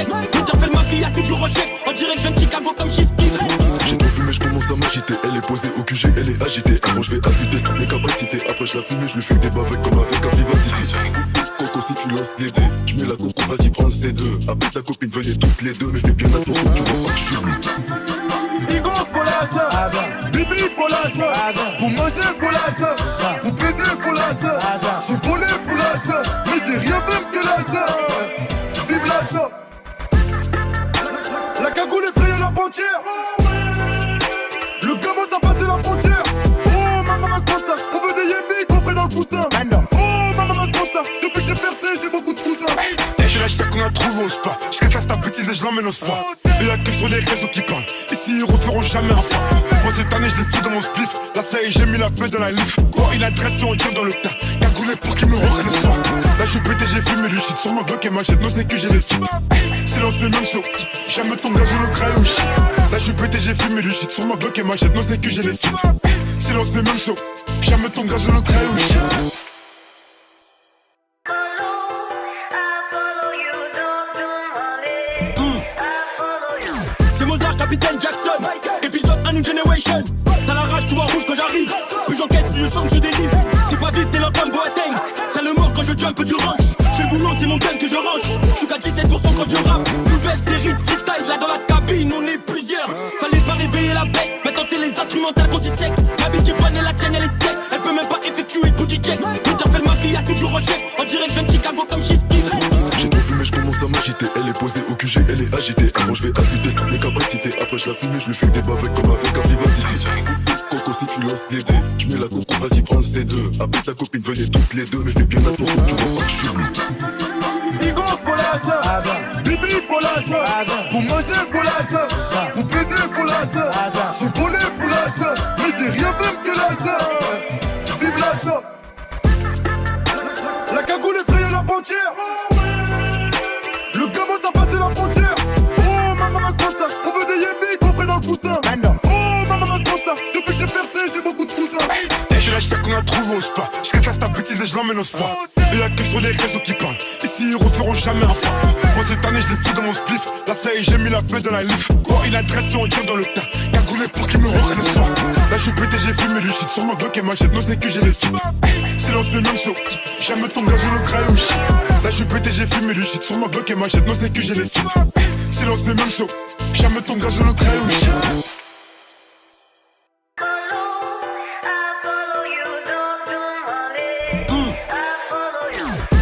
check. Twitter fait le mafia, toujours en chef. On dirait que je viens de Chicago comme Shift Kiff. J'ai trop fumé, je commence à m'agiter. Elle est posée au QG, elle est agitée. Avant je vais affûter toutes mes capacités. Après je la fume et je lui fais des bavets comme avec un vivacité. Coco si tu lances des dés, je mets la coco, vas-y prends le C2. Appelle ta copine, venez toutes les deux. Mais fais bien attention, tu vois pas que je suis bleu. Igo faut lâcher, Bibi faut lâcher, pour manger faut lâcher, pour baiser faut lâcher. J'ai volé pour lâcher, mais j'ai rien fait monsieur lâcher. Vive lâcher. La cagoule effraye la banquière. Le gamin ça passe la frontière. Oh maman Costa, on veut des yémis qu'on ferait dans le coussin. Oh maman Costa, depuis que j'ai percé j'ai beaucoup de cousins. Et je lâche ça qu'on a trouvé au spa. Je cataffe ta bêtise et je l'emmène au spa. Et y'a que sur les réseaux qui parlent. Ici ils referont jamais un pas. Moi cette année je les fous dans mon spliff. Là ça y est j'ai mis la paix dans la livre. Quoi une adresse et on tire dans le tas. Cagoulé pour qu'ils me reconnaissent pas. Là je suis pété j'ai fumé du shit. Sur mon bloc et machette non c'est que j'ai les sites. Silence c'est même chaud. Jamais ton gaz je le craille au shit. Là je suis pété j'ai fumé du shit. Sur mon bloc et machette non c'est que j'ai les sites. Silence c'est même chaud. Jamais ton gaz je le craille au shit. C'est Mozart, Capitaine Jackson. Épisode A New Generation. T'as la rage, tu vois rouge quand j'arrive. Plus j'encaisse, plus je sens que je délivre. T'es pas vif, t'es là comme Boateng. T'as le mort quand je jump du range. J'fais le boulot, c'est mon gun que je range. J'suis qu'à 17% quand je rappe. Nouvelle série de freestyle, là dans la cabine, on est plusieurs. Fallait pas réveiller la bête. Maintenant c'est les instrumentales qu'on dissèque. Ma bitch est bonne et la tienne elle est sec. Elle peut même pas effectuer le booty check. Twitter fait le mafia, toujours en chef. On dirait que je viens de Chicago comme Shift Kiff. J'ai trop fumé, je commence à m'agiter. Elle est posée au QG, elle est agitée. Avant je vais affûter toutes mes capacités. Après je la fume et je lui fais des bavets comme avec un vivacité. Coco si tu lances des dés, je mets la coco, vas-y prends le C2. Appelle ta copine, venez toutes les deux. Mais fais bien attention, tu vois pas que je suis bleu. Igo faut lâcher, Bibi faut lâcher, pour manger faut lâcher, pour baiser faut lâcher. J'ai volé pour lâcher, mais j'ai rien fait monsieur lâcher. Vive lâcher. La cagoule effraye la banquière. Le gamin ça passe la frontière. Oh maman Costa, on veut des yémis qu'on ferait dans le coussin. Oh maman Costa, depuis que j'ai percé j'ai beaucoup de cousins. Et je lâche ça qu'on a trouvé au spa. Je cataffe ta bêtise et je l'emmène au spa. Et y'a que sur les réseaux qui parlent. Ici ils referont jamais un pas. Moi cette année je les fous dans mon spliff. Là ça y est j'ai mis la paix dans la livre. Quoi une adresse et on tire dans le tas. Cagoulé pour qu'ils me reconnaissent pas. Là je suis pété j'ai fumé du shit. Sur mon bloc et machette non c'est que j'ai les sites. Silence c'est même chaud. Jamais ton gaz je le craille au shit. Là je suis pété j'ai fumé du shit. Sur mon bloc et machette non c'est que j'ai les sites. Silence c'est même chaud. Jamais ton gaz je le craille au shit.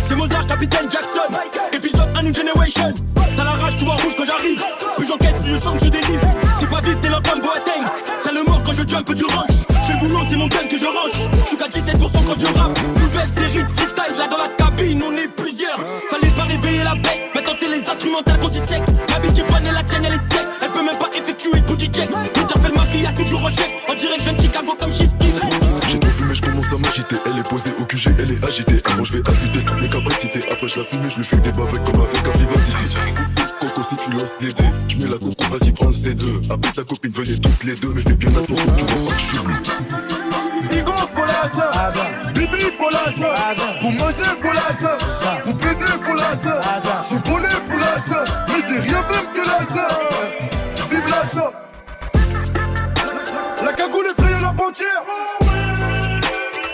C'est Mozart, Capitaine Jackson. Épisode A New Generation. T'as la rage, tu vois rouge quand j'arrive. Plus j'encaisse, plus je sens que je délivre. T'es pas vif, t'es là comme Boateng. T'as le mort quand je jump du range. J'fais le boulot, c'est mon gun que je range. J'suis qu'à 17% quand je rappe. Nouvelle série de freestyle, là dans la cabine, on est plusieurs. Fallait pas réveiller la bête. Maintenant c'est les instrumentales qu'on dissèque. Ma bitch est bonne et la tienne elle est sec. Elle peut même pas effectuer le booty check. Twitter fait le mafia, toujours en chef. On dirait que je viens de Chicago comme Shift Kiff. J'ai trop fumé, je commence à m'agiter. Elle est posée au QG, elle est agitée. Avant je vais affûter toutes mes capacités. Après je la fume et je lui fais des bavets comme avec un vivacité. Coco si tu lances des dés, je mets la coco, vas-y prends le C2. Appelle ta copine, venez toutes les deux. Mais fais bien attention, tu vois pas que je suis bleu. Igo faut lâcher, Bibi faut lâcher, pour manger faut lâcher, pour baiser faut lâcher. J'ai volé pour lâcher, mais j'ai rien fait monsieur lâcher. Vive lâcher. La cagoule effraye la banquière.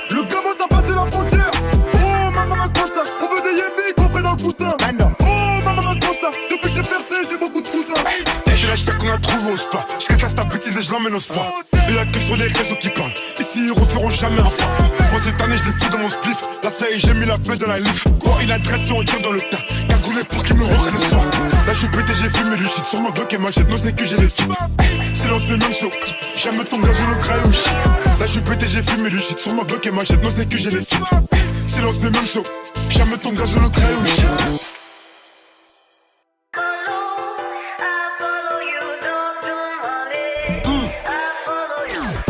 Le gamin ça passe la frontière. Oh maman Costa, on veut des yémis qu'on ferait dans le coussin. Oh maman Costa, depuis que j'ai percé j'ai beaucoup de cousins. Et je lâche ça qu'on a trouvé au spa. Je cataffe ta bêtise et je l'emmène au spa. Et y'a que sur les réseaux qui parlent. Ici ils referont jamais un pas. Moi cette année je les fous dans mon spliff. Là ça y est j'ai mis la paix dans la livre. Quoi une adresse et on tire dans le tas. Cagoulé pour qu'ils me reconnaissent pas. Là je suis pété j'ai fumé du shit. Sur mon bloc et machette non c'est que j'ai les sites. Silence c'est même chaud. Jamais ton gaz je le craille au shit. Là je suis pété j'ai fumé du shit. Sur mon bloc et machette non c'est que j'ai les sites. Silence c'est même chaud. Jamais ton gaz je le craille au shit.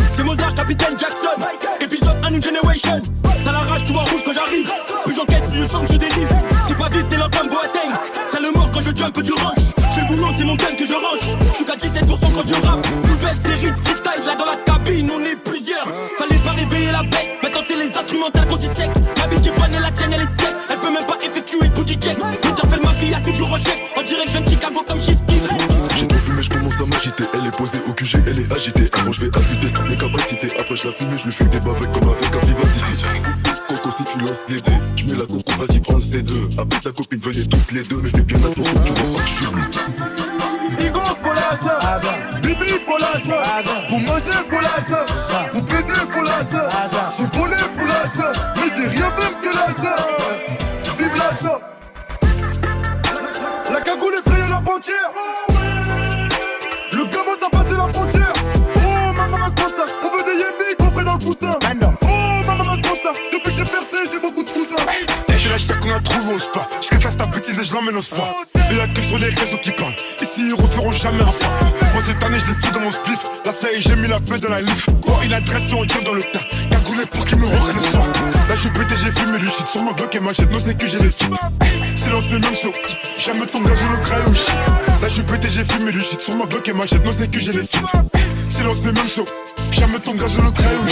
C'est Mozart, Capitaine Jackson. Épisode A New Generation. T'as la rage, tu vois rouge quand j'arrive. Plus j'encaisse, plus je sens que je délivre. T'es pas vif, t'es là comme Boateng. T'as le mort quand je jump du range. J'fais le boulot, c'est mon gun que je range. J'suis qu'à 17% quand je rappe. Nouvelle série de freestyle, là dans la cabine, on est plusieurs. Fallait pas réveiller la bête. Maintenant c'est les instrumentales qu'on dissèque. Ma bitch est bonne et la tienne elle est sec. Elle peut même pas effectuer le booty check. Twitter fait le mafia, toujours en chef. On dirait que je viens de Chicago posée au QG, elle est agitée. Avant je vais affûter toutes mes capacités. Après je la fume et je lui fais des bavets comme avec un vivacité. Coco si tu lances les dés, tu mets la coco, vas-y prends le C2. Après ta copine venez toutes les deux, mais fais bien attention, tu vois pas que je suis bleu. Igo faut lâcher, Bibi faut lâcher, pour manger faut lâcher, pour baiser faut lâcher. J'ai volé pour lâcher, mais j'ai rien fait m'se lâcher. Vive lâcher. La cagoule effraye la banquière. Le gamin ça passé la frontière. Oh maman Costa, on veut des yémis qu'on ferait dans le coussin. Oh maman Costa, depuis que j'ai percé j'ai beaucoup de cousins. J'ai lâché qu'on a trouvé au spa. J'cataffe ta bêtise et je l'emmène au spa. Et y'a que sur les réseaux qui parlent. Ici ils referont jamais un pas. Moi cette année je l'ai fait dans mon spliff. Là ça y est j'ai mis la paix dans la livre. Quoi une adresse on tire dans le tas. Cagoulé pour qu'ils me reconnaissent pas. Là je suis pété j'ai fumé du shit. Sur ma bloc et machette non c'est que j'ai les types. Silence c'est même chaud. Jamais ton gars je le craouche. Là je suis pété j'ai fumé du shit. Sur ma bloc et machette non c'est que j'ai les types. Silence c'est même chaud. Jamais ton gars je le craouche.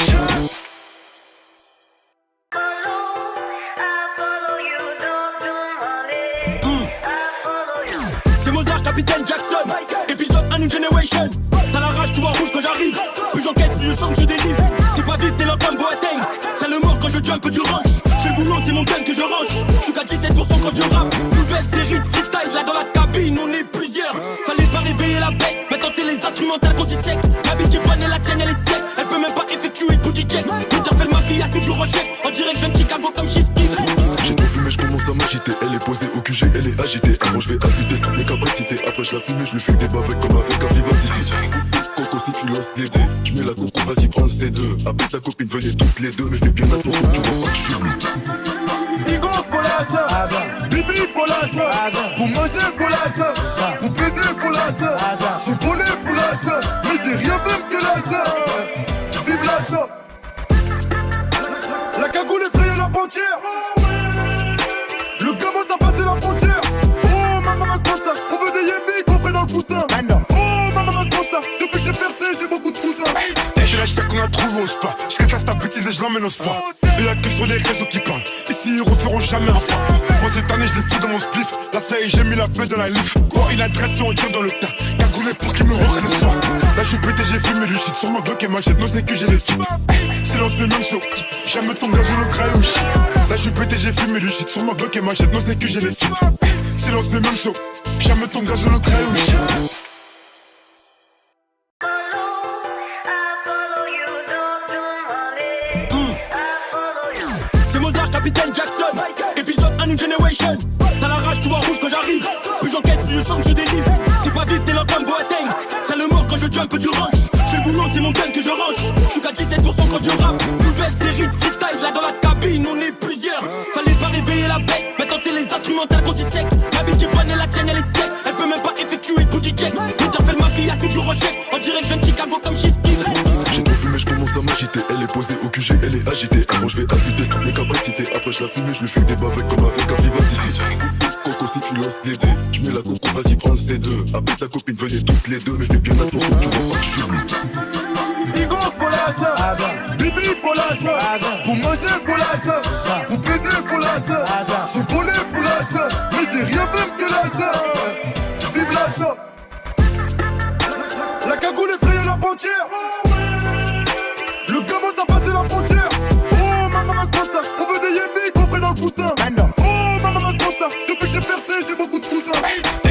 C'est Mozart, Capitaine Jackson. Épisode A New Generation. T'as la rage, tu vois rouge quand j'arrive. Plus j'encaisse, plus je chante, je délivre. T'es pas vif, t'es là comme Boateng. T'as le mort quand je jump du range. J'fais le boulot, c'est mon gun que je range. J'suis qu'à 17% quand je rappe. Nouvelle série de freestyle, là dans la cabine, on est plusieurs. Fallait pas réveiller la bête. Maintenant c'est les instrumentales qu'on dissèque. Ma bitch est bonne et la tienne elle est sec. Elle peut même pas effectuer de booty check. Tout à fait ma fille a toujours en chèque. En direct, je Chicago comme Chief Keef. J'ai trop fumé, je commence à m'agiter. Elle est posée au QG, elle est agitée. Avant je vais affûter toutes mes capacités. Après je la fume et je lui fais des bavets comme avec un vivacité. Coco si tu lances les dés, tu mets la coco, vas-y prends le C2. Après ta copine venez toutes les deux, mais fais bien attention, tu vois pas que je suis bleu. Igo faut lâcher, Bibi faut lâcher, pour manger faut lâcher, pour baiser faut lâcher. J'ai volé pour lâcher, mais j'ai rien fait m'se lâcher. Vive lâcher. La cagoule effraye la banquière. Le gamin ça passé la frontière. Oh maman Costa, on veut des yémis qu'on ferait dans le coussin. Oh maman Costa, depuis que j'ai percé j'ai beaucoup de cousins. J'ai lâché qu'on a trouvé au spa. J'cataffe ta bêtise et je l'emmène au spa. Et y'a que sur les réseaux qui parlent. Ici ils referont jamais un pas. Moi cette année je l'ai fait dans mon spliff. Là ça y est j'ai mis la paix dans la livre. Quoi une adresse on tire dans le tas. Cagoulé pour qu'ils me reconnaissent pas. Là je suis pété j'ai fumé du shit. Sur ma bloc et machette non c'est que j'ai les types. Silence c'est même chaud. Jamais ton gars je le craouche. Là je suis pété j'ai fumé du shit. Sur ma bloc et machette non c'est que j'ai les types. Silence c'est même chaud. Jamais ton gars je le craouche. C'est Mozart, Capitaine Jackson. Épisode A New Generation. T'as la rage, tu vois rouge quand j'arrive. Plus j'encaisse, plus je chante, je délivre. T'es pas vif, t'es là comme Boateng. T'as le mort quand je jump du range. J'fais le boulot, c'est mon gun que je range. J'suis qu'à 17% quand je rappe. Nouvelle série de freestyle, là dans la cabine, on est plusieurs. Fallait pas réveiller la bête. Maintenant c'est les instrumentales qu'on dissèque. Ma bitch est bonne et la tienne elle est sec. Elle peut même pas effectuer de booty check. Tout à fait ma fille a toujours en chèque. En direct, je Chicago comme Chief Keef. J'ai trop fumé, je commence à m'agiter. Elle est posée au QG, elle est agitée. Avant je vais affûter toutes mes capacités. Après je la fume et je lui fais des bavets comme avec un vivacité. Coco si tu lances les dés, tu mets la coco, vas-y prends le C2. Après ta copine venez toutes les deux, mais fais bien attention, tu vois pas que je suis bleu. Igo faut lâcher, Bibi faut lâcher, pour manger faut lâcher, pour baiser faut lâcher. J'ai volé pour lâcher, mais j'ai rien fait m'se lâcher. Vive lâcher. La cagoule effraye la banquière. Le gamin ça passé la frontière. Oh maman Costa, on veut des yémis qu'on ferait dans le coussin. Oh maman Costa, depuis que j'ai percé j'ai beaucoup de cousins.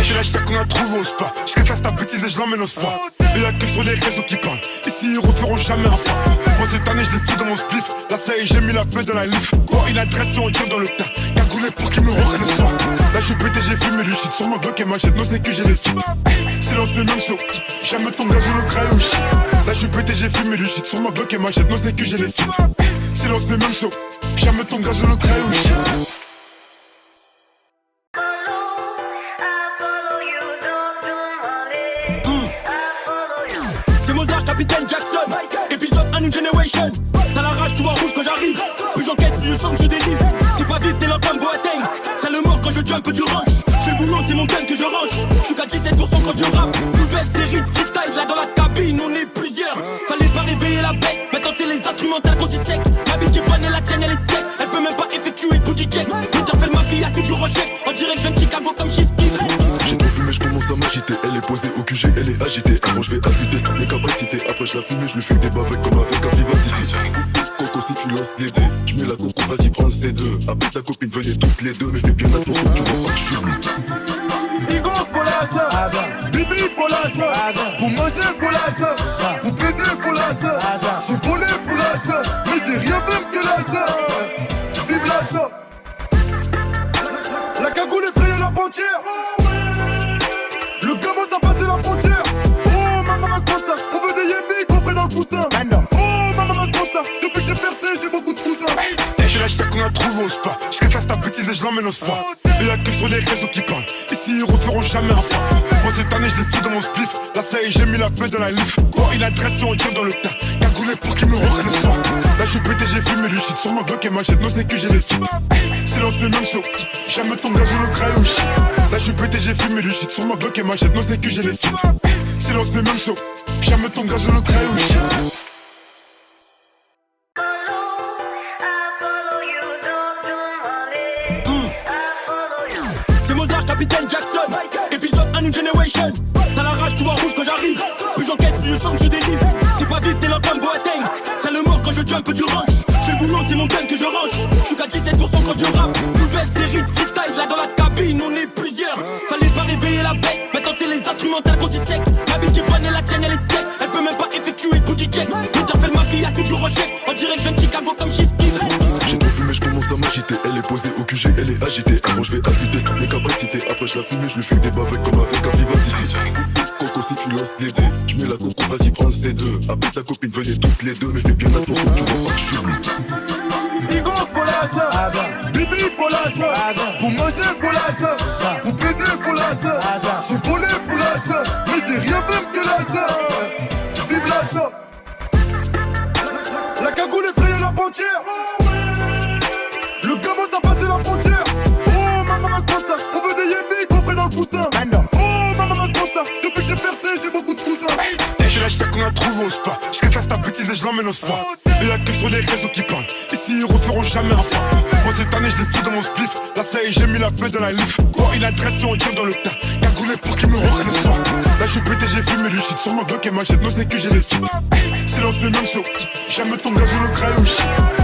J'ai lâché qu'on a trouvé au spa. J'cataffe ta bêtise et je l'emmène au spa. Et y'a que sur les réseaux qui parlent. Ici ils referont jamais un pas. Moi cette année je l'ai fait dans mon spliff. Là ça y est j'ai mis la paix dans la livre. Quoi une adresse on tire dans le tas. Cagoulé pour qu'ils me reconnaissent pas. Là je suis pété j'ai fumé du shit. Sur ma bloc et machette non c'est que j'ai les types. Silence c'est même chaud. Jamais ton gars je le craouche. Là je suis pété j'ai fumé du shit. Sur ma bloc et machette non c'est que j'ai les types. Silence c'est même chaud. Jamais ton gars je le craouche. C'est Mozart, Capitaine Jackson. Épisode A New Generation. T'as la rage, tu vois rouge quand j'arrive. Plus j'encaisse, plus je chante, je délivre. T'es pas vif, t'es là comme Boateng. T'as le mort quand je jump du range. J'fais le boulot, c'est mon gun que je range. J'suis qu'à 17% quand je rappe. Nouvelle série de freestyle, là dans la cabine, on est plusieurs. Fallait pas réveiller la bête. Maintenant c'est les instrumentales qu'on dissèque. Ma bitch est bonne et la tienne elle est sec. Elle peut même pas effectuer de booty check. Tout à fait ma fille a toujours en chèque. En direct, je Chicago comme Chief Keef. J'ai trop fumé, je commence à m'agiter. Elle est posée posée au QG, elle est agitée. Avant je vais affûter toutes mes capacités. Après je la fume et je lui fais des bavets comme avec un vivacité. Coco si tu lances des dés, tu mets la coco, vas-y prends le C2. Appelle ta copine, venez toutes les deux, mais fais bien attention, tu vois pas que je suis bleu. Igo faut lâcher, Bibi faut lâcher, pour manger faut lâcher, pour baiser faut lâcher. J'ai volé pour lâcher, mais j'ai rien fait monsieur lâcher. Vive lâcher. La cagoule effraye la banquière. Le gamin a passé la frontière. Oh maman Costa, on veut des yémis qu'on ferait dans le coussin. Oh maman Costa, depuis que j'ai percé j'ai beaucoup de cousins. Je lâche ça qu'on a trouvé au spa. Je cataffe ta bêtise et je l'emmène au spa. Et y'a que sur les réseaux qui parlent. Ici ils referont jamais un pas. Moi cette année je les fous dans mon spliff. Là ça y est j'ai mis la feuille dans la livre. Quoi une adresse et on tire dans le tas. Cagoulé pour qu'ils me reconnaissent pas. Là je suis pété j'ai fumé du shit. Sur ma bloc et machette non c'est que j'ai les filles. Silence c'est même chaud. Jamais ton gaz le crayon. Là je suis pété j'ai fumé du shit. Sur ma bloc et machette non c'est que j'ai les filles. Silence c'est même chaud. Jamais ton gaz le crayon. C'est Mozart, Capitaine Jackson. Épisode A New Generation. T'as la rage, tu vois rouge quand j'arrive. Plus j'encaisse, plus je chante, je délivre. T'es pas vif, t'es là comme Boateng. T'as le mort quand je jump du range. J'fais le boulot, c'est mon gun que je range. J'suis qu'à 17% quand je rappe. Nouvelle série de freestyle, là dans la cabine, on est plusieurs. Fallait pas réveiller la bête. Maintenant c'est les instrumentales qu'on dissèque. Ma bitch est bonne et la tienne elle est sec. Elle peut même pas effectuer le booty check. Winterfell, ma fille a toujours en chef. On dirait que je viens de Chicago comme Shift Kiff. J'ai trop fumé, je commence à m'agiter. Elle est posée au QG, elle est agitée. Avant je vais affûter toutes mes capacités. Après je la fume et je lui fais des bavets comme avec un vivacité. Coco si tu lances des dés, tu mets la coco, vas-y prends le C2. Appelle ta copine, venez toutes les deux, mais fais bien attention, tu vois pas que je suis bleu. Igo faut lâcher, Bibi faut lâcher, pour manger faut lâcher, pour baiser faut lâcher. J'ai volé pour lâcher, mais j'ai rien fait monsieur lâcher. Vive lâcher. La cagoule effraye la banquière. Le gamin a passé la frontière. Oh maman Costa, on veut des yémis qu'on ferait dans le coussin. Oh maman Costa, depuis que j'ai percé j'ai beaucoup de cousins. Je lâche ça qu'on a trouvé au spa. Je cataffe ta bêtise et je l'emmène au spa. Et y'a que sur les réseaux qui parlent. Ici ils referont jamais un pas. Moi cette année je les fous dans mon spliff. Là ça y est j'ai mis la feuille dans la livre. Quoi une adresse et on tire dans le tas. Cagoulé pour qu'ils me reconnaissent pas. Là je suis pété j'ai fumé du shit. Sur ma bloc et machette non c'est que j'ai les filles. Silence c'est même chaud. Jamais ton gaz le crayon.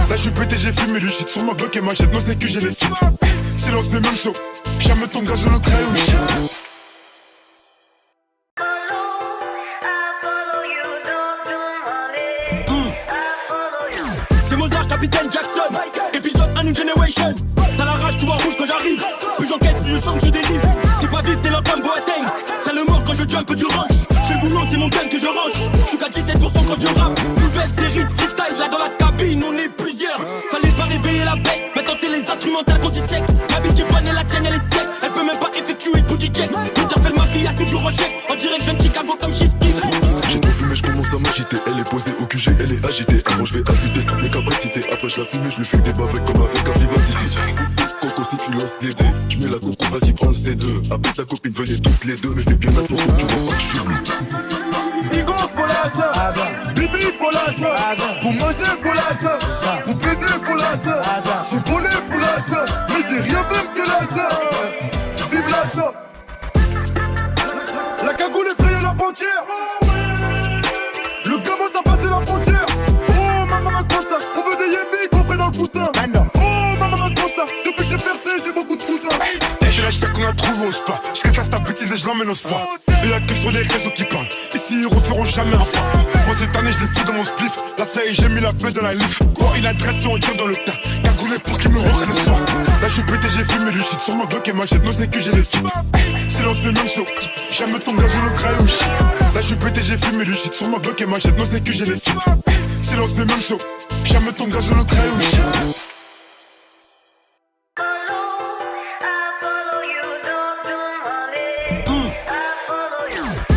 Là je suis pété j'ai fumé du shit. Sur ma bloc et machette non c'est que j'ai les filles. Silence c'est même chaud. Jamais ton gaz le crayon. C'est Mozart, Capitaine Jackson. Épisode A New Generation. T'as la rage, tu vois rouge quand j'arrive. Plus j'encaisse, plus je chante, je délivre. T'es pas vif, t'es là comme Boateng. T'as le mort quand je jump du range. J'fais le boulot, c'est mon gun que je range. J'suis qu'à 17% quand je rappe. Nouvelle série de freestyle, là dans la cabine, on est plusieurs. Fallait pas réveiller la bête. Maintenant c'est les instrumentales qu'on dissèque. Ma bitch est bonne et la tienne elle est sec. Elle peut même pas effectuer le booty check. Winterfell, ma fille a toujours en chef. On dirait que je viens de Chicago comme Shift Kiff. J'ai trop fumé, je commence à m'agiter. Elle est posée au QG, elle est agitée. Avant je vais affûter toutes mes capacités. Après je la fume et je lui fais des bavets comme avec un vivacité. Coco si tu lances des dés, tu mets la coco, vas-y prends le C2. Appelle ta copine, venez toutes les deux, mais fais bien attention, tu vois pas que je suis bleu. Igo faut lâcher, Bibi faut lâcher, pour manger faut lâcher, pour baiser faut lâcher. J'ai volé pour lâcher, mais j'ai rien fait monsieur lâcher. Vive lâcher. La cagoule effraye la banquière. Le gamin a passé la frontière. Oh maman Costa, on veut des yémis qu'on ferait dans le coussin. Oh maman Costa, depuis que j'ai percé j'ai beaucoup de cousins. Je lâche ça qu'on a trouvé au spa. Je cataffe ta bêtise et je l'emmène au spa. Et y'a que sur les réseaux qui parlent. Ici ils referont jamais un pas. Moi cette année je les fous dans mon spliff. Là ça y est j'ai mis la feuille dans la livre. Quoi une adresse et on tire dans le tas. Cagoulé pour qu'ils me reconnaissent pas. Là je suis pété j'ai fumé du shit. Sur ma bloc et machette non c'est que j'ai les filles. Silence c'est même chaud. Jamais ton gaz le crayon. Là je suis pété j'ai fumé du shit. Sur ma bloc et machette non c'est que j'ai les filles. Silence c'est même chaud. Jamais ton gaz le crayon.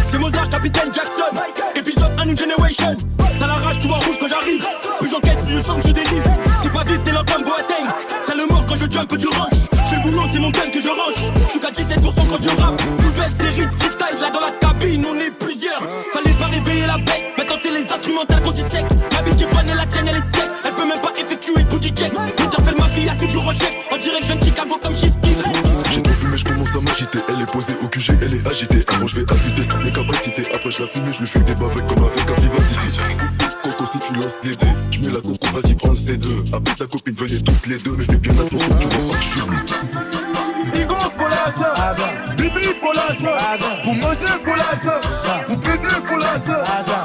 C'est Mozart, Capitaine Jackson. Épisode A New Generation. T'as la rage, tu vois rouge quand j'arrive. Plus j'encaisse, plus je chante, je délivre. T'es pas vif, t'es là comme Boateng. T'as le mort quand je jump du range. J'fais le boulot, c'est mon gun que je range. J'suis qu'à 17% quand je rappe. Nouvelle série de freestyle, là dans la cabine, on est plusieurs. Fallait pas réveiller la bête. Maintenant c'est les instrumentales qu'on dissèque. Ma bitch est bonne et la tienne elle est sec. Elle peut même pas effectuer le booty check. Winterfell, ma fille a toujours en chef. On dirait que je viens de Chicago comme Shift Kiff. J'ai trop fumé, je commence à m'agiter. Elle est posée au QG, elle elle est agitée. Avant je vais affûter toutes mes capacités. Après je la fume et je lui fais des bavets comme avec un vivacité. Coco si tu lances les dés, tu mets la coco, vas-y prends le C2. Après ta copine venez toutes les deux, mais fais bien attention, tu vois pas que je suis. Igo faut lâcher, Bibi faut lâcher, pour manger faut lâcher, pour baiser faut lâcher.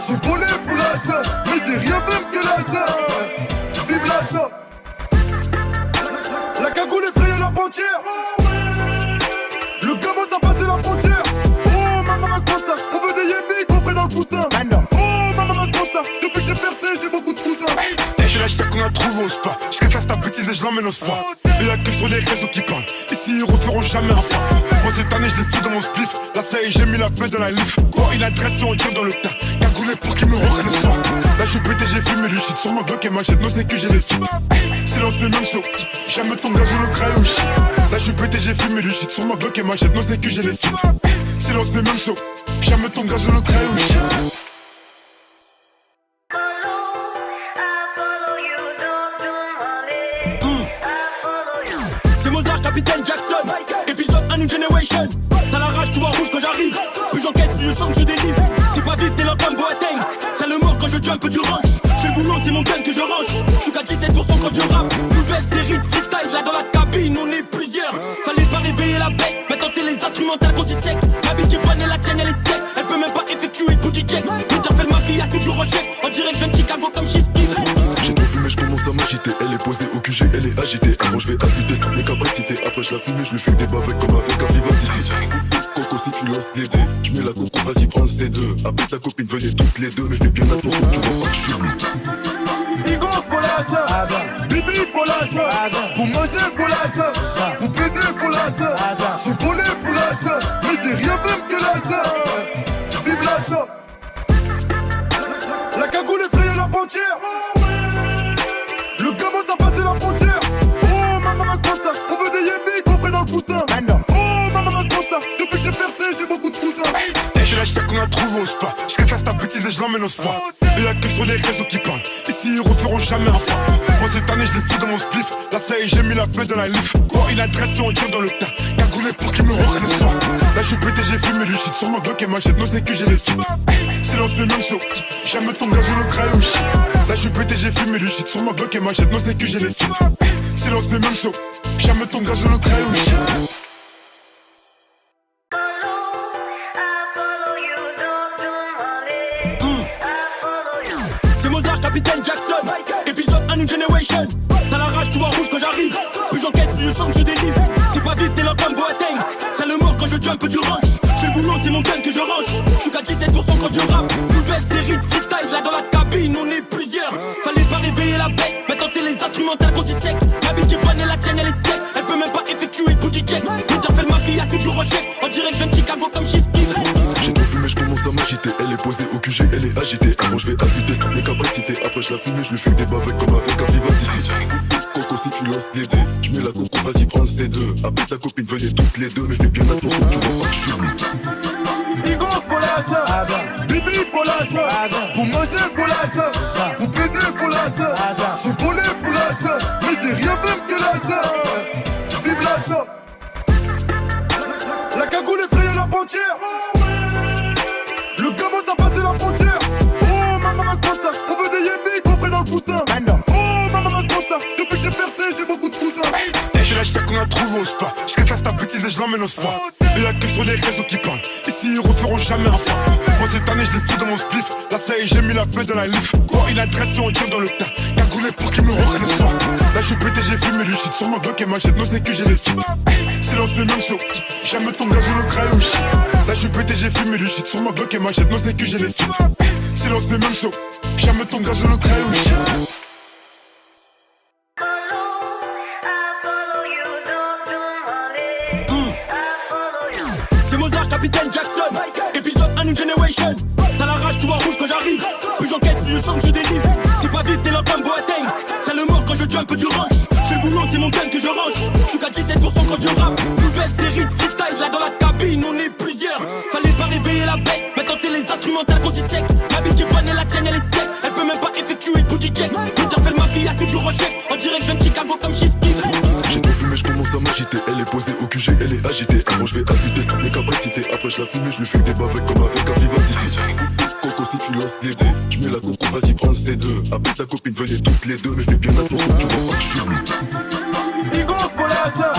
J'ai volé pour lâcher, mais j'ai rien fait monsieur lâcher. Vive lâcher. La cagoule effraye la banquière. Le gamin a passé la frontière. Oh maman Costa, on veut des yémis qu'on ferait dans le coussin. Oh maman Costa, depuis que j'ai percé j'ai beaucoup de cousins. Je lâche ça qu'on a trouvé au spa. Je cataffe ta bêtise et je l'emmène au spa. Et y'a que sur les réseaux qui parlent. Ici ils referont jamais un pas. Moi cette année je l'ai fou dans mon spliff. Là ça y est j'ai mis la paix dans la livre. Quoi une adresse on tire dans le tas. Cagoulé pour qu'ils me reconnaissent pas. Là je suis pété j'ai fumé du shit. Sur mon bloc et machette non c'est que j'ai les filles. Silence c'est même chaud. Jamais ton gars je le crayon. Là je suis pété j'ai fumé du shit. Sur mon bloc et machette non c'est que j'ai les filles. Silence c'est même chaud. Jamais ton gars je le crayon. C'est Mozart, Capitaine Jackson. Épisode A New Generation. T'as la rage, tu vois rouge quand j'arrive. Plus j'encaisse, plus je chante, je délivre. T'es pas vif, t'es là comme Boateng. T'as le mort quand je jump du range. J'fais le boulot, c'est mon gun que je range. J'suis qu'à 17% quand je rappe. Nouvelle série de freestyle, là dans la cabine, on est plusieurs. Fallait pas réveiller la bête. Maintenant c'est les instrumentales qu'on dissèque. Ma bitch est bonne et la tienne elle est sec. Elle peut même pas effectuer le booty check. Winterfell, ma fille a toujours en chef. En direct, je viens de Chicago comme Chief Keef. J'ai trop fumé, je commence à m'agiter. Elle est posée au QG, elle est agitée. Avant je vais affûter toutes mes capacités. Après je la fume et je lui fais des bavets comme avec un vivacité. Coco si tu lances les dés, tu mets la coco, vas-y prends le C2. Après ta copine venez toutes les deux, mais fais bien attention, tu vois pas que je suis. Igo faut lâcher, Bibi faut lâcher, pour manger faut lâcher, pour baiser faut lâcher. J'ai volé pour lâcher, mais j'ai rien fait monsieur lâcher. Vive lâcher. La cagoule effraye la banquière. Le gamin a passé la frontière. Oh maman Costa, on veut des yémis qu'on ferait dans le coussin. Oh maman Costa, depuis que j'ai percé j'ai beaucoup de cousins. Je lâche ça qu'on a trouvé au spa. Je cataffe ta bêtise et je l'emmène au spa. Et y'a que sur les réseaux qui parlent. Ici ils referont jamais un pas. Moi cette année je l'ai fou dans mon spliff. Là ça y est j'ai mis la paix dans la livre. Quoi une adresse on tire dans le tas. Cagoulé pour qu'ils me reconnaissent pas. Là je suis pété j'ai fumé du shit. Sur mon bloc et machette non c'est que j'ai les filles. Silence c'est même chaud. Jamais ton gars je le crayon. Là je suis pété j'ai fumé du shit. Sur mon bloc et machette non c'est que j'ai les filles. Silence c'est même chaud. Jamais ton gars je le crayon. C'est Mozart, Capitaine Jackson. Épisode A New Generation. T'as la rage, tu vois rouge quand j'arrive. Plus j'encaisse, plus je chante, je délivre. T'es pas vif, t'es là comme Boateng. T'as le mort quand je jump du range. J'fais le boulot, c'est mon gun que je range. J'suis qu'à 17% quand je rappe. Nouvelle série de freestyle, là dans la cabine, on est plusieurs. Fallait pas réveiller la bête. Maintenant c'est les instrumentales qu'on dissèque. Ma bitch est bonne et la tienne elle est sec. Elle peut même pas effectuer le booty check. Winterfell, ma fille a toujours en chef. En direct, je viens de Chicago comme Chief Keef. J'ai trop fumé, je commence à m'agiter. Elle est posée au QG, elle est agitée. Avant je vais affûter toutes mes capacités. Après je la fume et je lui fais des bavets comme avec un vivacité. Coco si tu lances les dés, tu mets la coco, vas-y prends le C2. Après ta copine venez toutes les deux, mais fais bien attention, tu vois pas que je suis. Igo faut lâcher, Bibi faut lâcher, pour manger faut lâcher, pour baiser faut lâcher. J'ai volé pour lâcher, mais j'ai rien fait monsieur lâcher. Vive lâcher. La cagoule effraye la banquière. Le gamin a passé la frontière. Oh maman Costa, on veut des yémis qu'on ferait dans le coussin. Oh maman Costa, depuis que j'ai percé j'ai beaucoup de cousins. Je lâche ça qu'on a trouvé au spa. Je cataffe ta bêtise et je l'emmène au spa. Et y'a que sur les réseaux qui parlent. Ici ils referont jamais un pas. Moi cette année je l'ai fou dans mon spliff. Là ça y est j'ai mis la paix dans la livre. Quoi une adresse on tire dans le tas. Cagoulé pour qu'ils me reconnaissent pas. Là je suis pété j'ai fumé du shit. Sur mon bloc et machette non c'est que j'ai les filles. Silence c'est même chaud. Jamais ton gars je le crayon. Là je suis pété j'ai fumé du shit. Sur mon bloc et machette non c'est que j'ai les filles. Silence c'est même chaud. Jamais ton gars je le crayon. C'est Mozart, Capitaine Jackson. Épisode A New Generation. T'as la rage, tu vois rouge quand j'arrive. Plus j'encaisse, plus je chante, je délivre. T'es pas vif, t'es là comme Boateng. T'as le mort quand je jump du range. J'fais le boulot, c'est mon gun que je range. J'suis qu'à 17% quand je rappe. Nouvelle série de freestyle, là dans la cabine, on est plusieurs. Fallait pas réveiller la bête. Maintenant c'est les instrumentales qu'on dissèque. Ma bitch est bonne et la tienne elle est sec. Elle peut même pas effectuer le booty check. Winterfell, ma fille a toujours en chef. En direct, je viens de Chicago comme Chief Keef. J'ai trop fumé, je commence à m'agiter. Elle est posée au QG, elle est agitée. Avant je vais affûter toutes mes capacités. Après je la fumée, je lui fais des bavets comme avec un vivacity. Coco si tu lances des dés, tu mets la coco, vas-y prends le C2. Appelle ta copine, venez toutes les deux, mais fais bien attention, tu vois pas que je suis bleu. Digo, faut lâcher.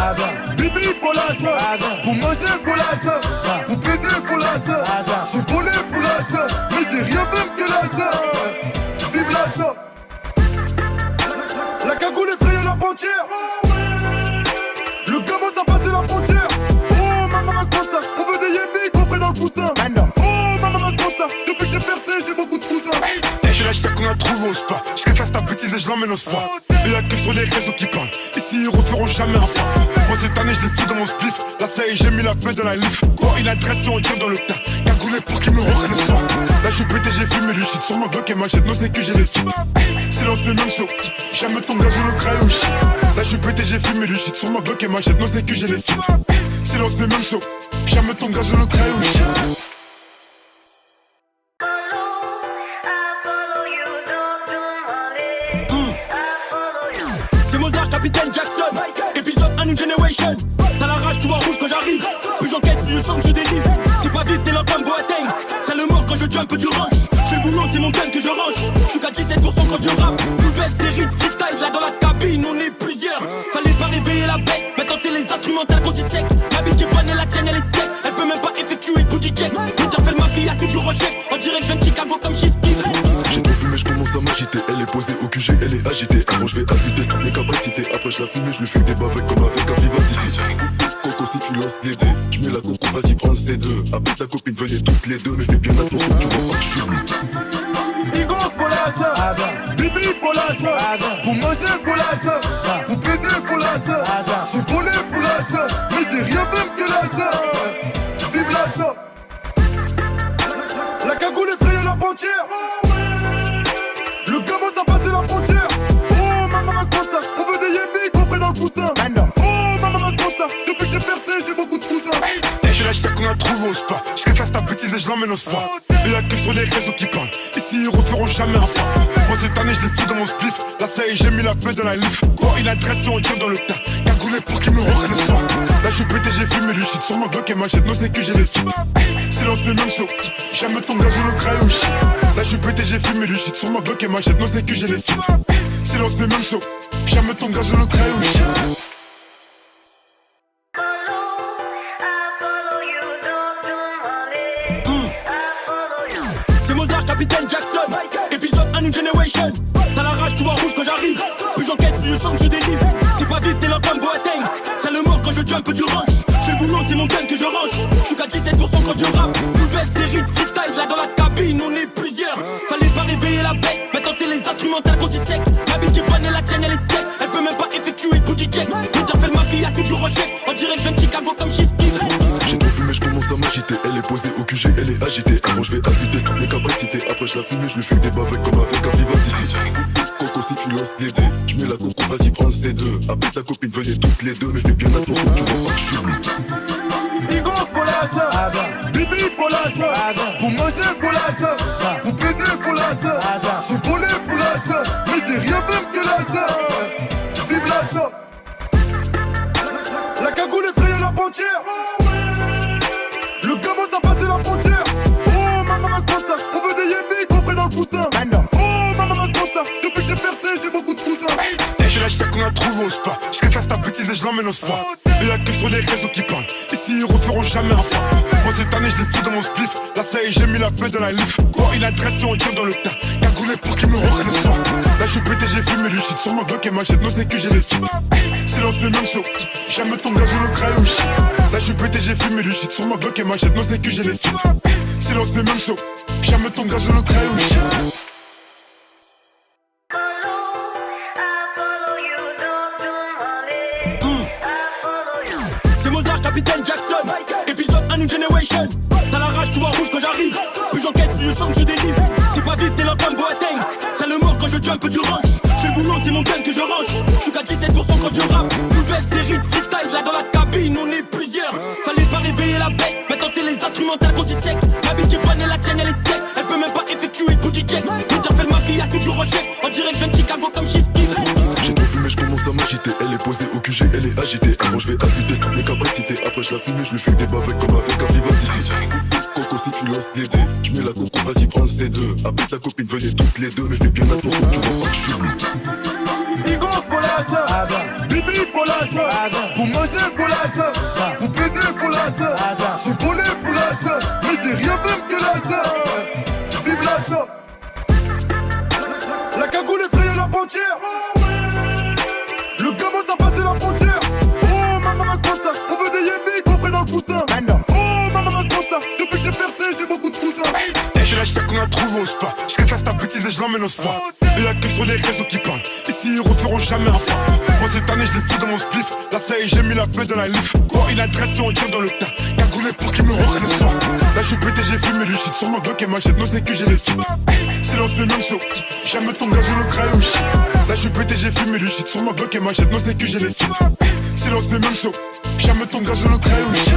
Bibi, faut lâcher. Pour manger, faut lâcher. Pour baiser, faut lâcher. J'ai volé pour lâcher, mais j'ai rien fait, monsieur lâcher. Vive lâcher. La cagoule effrayait la banquière. Le gamin a passé la frontière. Oh maman Costa, on veut des yémis qu'on fait dans le coussin. Oh maman Costa, depuis que j'ai percé j'ai beaucoup de cousins. J'ai la chaque qu'on a trouvé au spa. J'casse ta bêtise et je l'emmène au spa. Et y'a que sur les réseaux qui parlent. Ici ils referont jamais un pas. Moi cette année je les fous dans mon spliff. Là ça y est j'ai mis la feuille dans la livre. Quoi une adresse on tire dans le tas. Cagoulé pour qu'ils me reconnaissent pas. Là je suis pété j'ai fumé du shit. Sur ma bloc et machette non c'est que j'ai les sous. Silence c'est même chaud. Jamais ton gaz le crayon shit. Là je suis pété j'ai fumé du shit. Sur ma bloc et machette non c'est que j'ai les sous. Silence c'est même chaud. Jamais ton gaz le crayon shit. C'est Mozart, Capitaine Jackson. Épisode A New Generation. T'as la rage, tu vois rouge quand j'arrive. Plus j'encaisse, plus je chante, je délivre. T'es pas vif, t'es là comme Boateng. T'as le mort quand je jump du range. J'fais le boulot, c'est mon gun que je range. J'suis qu'à 17% quand je rappe. Nouvelle série de freestyle, là dans la cabine, on est plusieurs. Fallait pas réveiller la bête. Maintenant c'est les instrumentales qu'on dissèque. La bite est bonne et la tienne elle est sec. Elle peut même pas effectuer le booty check. Tout à fait ma fille a toujours en chef. On dirait que je viens de Chicago comme Chief Keef. J'ai trop fumé, je commence à m'agiter. Elle est posée au QG, elle est agitée. Avant je vais affûter toutes mes capacités. Après je la fume et je lui fais des bavets comme avec un vivacity. Coco si tu lances des dés, tu mets la coco, vas-y prends le C2. Appelle ta copine, venez toutes les deux, mais fais bien attention, tu vois pas que je suis bleu. Digo, faut lâcher. Bibi, faut lâcher. Pour manger, faut lâcher. Pour baiser, faut lâcher. J'ai volé pour lâcher, mais j'ai rien fait, monsieur lâcher. Vive lâcher. La cagoule effrayait la banquière. Le gamin a passé la frontière. Oh maman Costa, on veut des yémis qu'on fait dans le coussin. Oh maman Costa, depuis que j'ai percé j'ai beaucoup de cousins. J'ai la chaque qu'on a trouvé au spa. J'casse ta bêtise et je l'emmène au spa. Et y'a que sur les réseaux qui parlent. Ici ils referont jamais un pas. Moi cette année je les fous dans mon spliff. Là ça y est j'ai mis la feuille dans la livre. Quoi une adresse on tire dans le tas. Cagoulé pour qu'ils me reconnaissent pas. Là je suis pété j'ai fumé du shit. Sur ma bloc et machette non c'est que j'ai les sous. Silence c'est même chaud. Jamais ton gaz le crayon shit. Là je suis pété j'ai fumé du shit. Sur ma bloc et machette non c'est que j'ai les sous. Silence c'est même chaud. Jamais ton gaz le crayon shit. C'est Mozart, Capitaine Jackson. Épisode A New Generation. T'as la rage, tu vois rouge quand j'arrive. Plus j'encaisse, plus je chante, je délivre. T'es pas vif, t'es là comme Boateng. T'as le mort quand je jump du range. J'fais le boulot, c'est mon gun que je range. J'suis qu'à 17% quand je rappe. Nouvelle série de freestyle, là dans la cabine, on est plusieurs. Fallait pas réveiller la bête. Maintenant c'est les instrumentales qu'on dissèque. La bite est bonne et la tienne elle est sec. Elle peut même pas effectuer le booty check. Tout à fait ma fille a toujours en chef. On dirait que je viens de Chicago comme Chief Keef. J'ai trop fumé, je commence à m'agiter. Elle est posée au QG, elle est agitée. Avant je vais affûter toutes mes capacités. Après je la fume et je lui fais des bavets comme avec un vivacity. Coco si tu lances des dés, tu mets la coco, vas-y prends le C2. Appelle ta copine, venez toutes les deux, mais fais bien attention, tu vois pas que je suis bleu. Digo, faut lâcher. Bibi, faut lâcher. Pour manger, faut lâcher. Pour baiser, faut lâcher. J'ai volé pour lâcher, mais j'ai rien fait, monsieur lâcher. Vive lâcher. La cagoule effrayait la banquière. Le gamin a passé la frontière. Oh maman Costa, on veut des yémis qu'on fait dans le coussin. Oh maman Costa, depuis que j'ai percé j'ai beaucoup de cousins. J'ai la chaque qu'on a trouvé au spa. J'casse ta bêtise et je l'emmène au spa. Et y'a que sur les réseaux qui parlent. Ici ils referont jamais un pas. Moi cette année je les fous dans mon spliff. Là ça y est j'ai mis la feuille dans la livre. Quoi une adresse on tire dans le tas. Cagoulé pour qu'ils me reconnaissent pas. Là je suis pété j'ai fumé du shit. Sur ma bloc et machette non c'est que j'ai les sous. Silence c'est même chaud. Jamais ton gaz le crayon shit. Là je suis pété j'ai fumé du shit. Sur ma bloc et machette non c'est que j'ai les sous. Silence c'est même chaud. Jamais ton gaz le crayon shit. C'est Mozart, Capitaine Jackson. Épisode A New Generation. T'as la rage, tu vois rouge quand j'arrive. Plus j'encaisse, plus je chante, je délivre. T'es pas vif, t'es là comme Boateng. T'as le mort quand je jump du range. J'fais le boulot, c'est mon gun que je range. J'suis qu'à 17% quand je rappe. Nouvelle série de freestyle, là dans la cabine, on est plusieurs. Fallait pas réveiller la bête. Maintenant c'est les instrumentales qu'on dissèque. La bite est bonne et la tienne elle est sec. Elle peut même pas effectuer le booty check. Tout à fait ma fille a toujours en chef. On dirait que je viens de Chicago comme Chief Keef. J'ai trop fumé, je commence à m'agiter. Elle est posée au QG, elle est agitée. Avant je vais affûter toutes mes capacités. Après je la fume et je lui fais des bavets comme avec un vivacity. tu lances des dés. Tu mets la coco, vas-y prends le C2. Appelle ta copine, venez toutes les deux. Mais fais bien attention, tu vois pas que je suis bleu. Digo, faut lâcher. Bibi, faut lâcher. Pour manger, faut lâcher. Pour baiser, faut lâcher. J'ai volé pour lâcher. Mais j'ai rien fait, monsieur lâcher. Vive lâcher. La cagoule effraye la banquière. Le gamin ça passé la frontière. Oh maman Costa, on veut des yémis coffrés dans le coussin. Oh maman Costa, depuis que j'ai percé j'ai beaucoup de cousins. Et je lâche ça qu'on a trouvé au spa. Je cataffe ta bêtise et je l'emmène au spa. Et y'a que sur les réseaux qui parlent. Ici ils referont jamais un pas. Moi cette année je les fous dans mon spliff. Là ça y est j'ai mis la paix dans la livre. Quoi une adresse et on tire dans le tas. Cagoulé pour qu'ils me reconnaissent pas. Là je suis pété j'ai fumé du shit. Sur ma bloc et machette non c'est que j'ai les filles. Silence c'est même chaud. Jamais ton gars je le craille au shit. Là je suis pété j'ai fumé du shit. Sur ma bloc et machette non c'est que j'ai les filles. Silence c'est même chaud. Jamais ton gars je le craille au shit.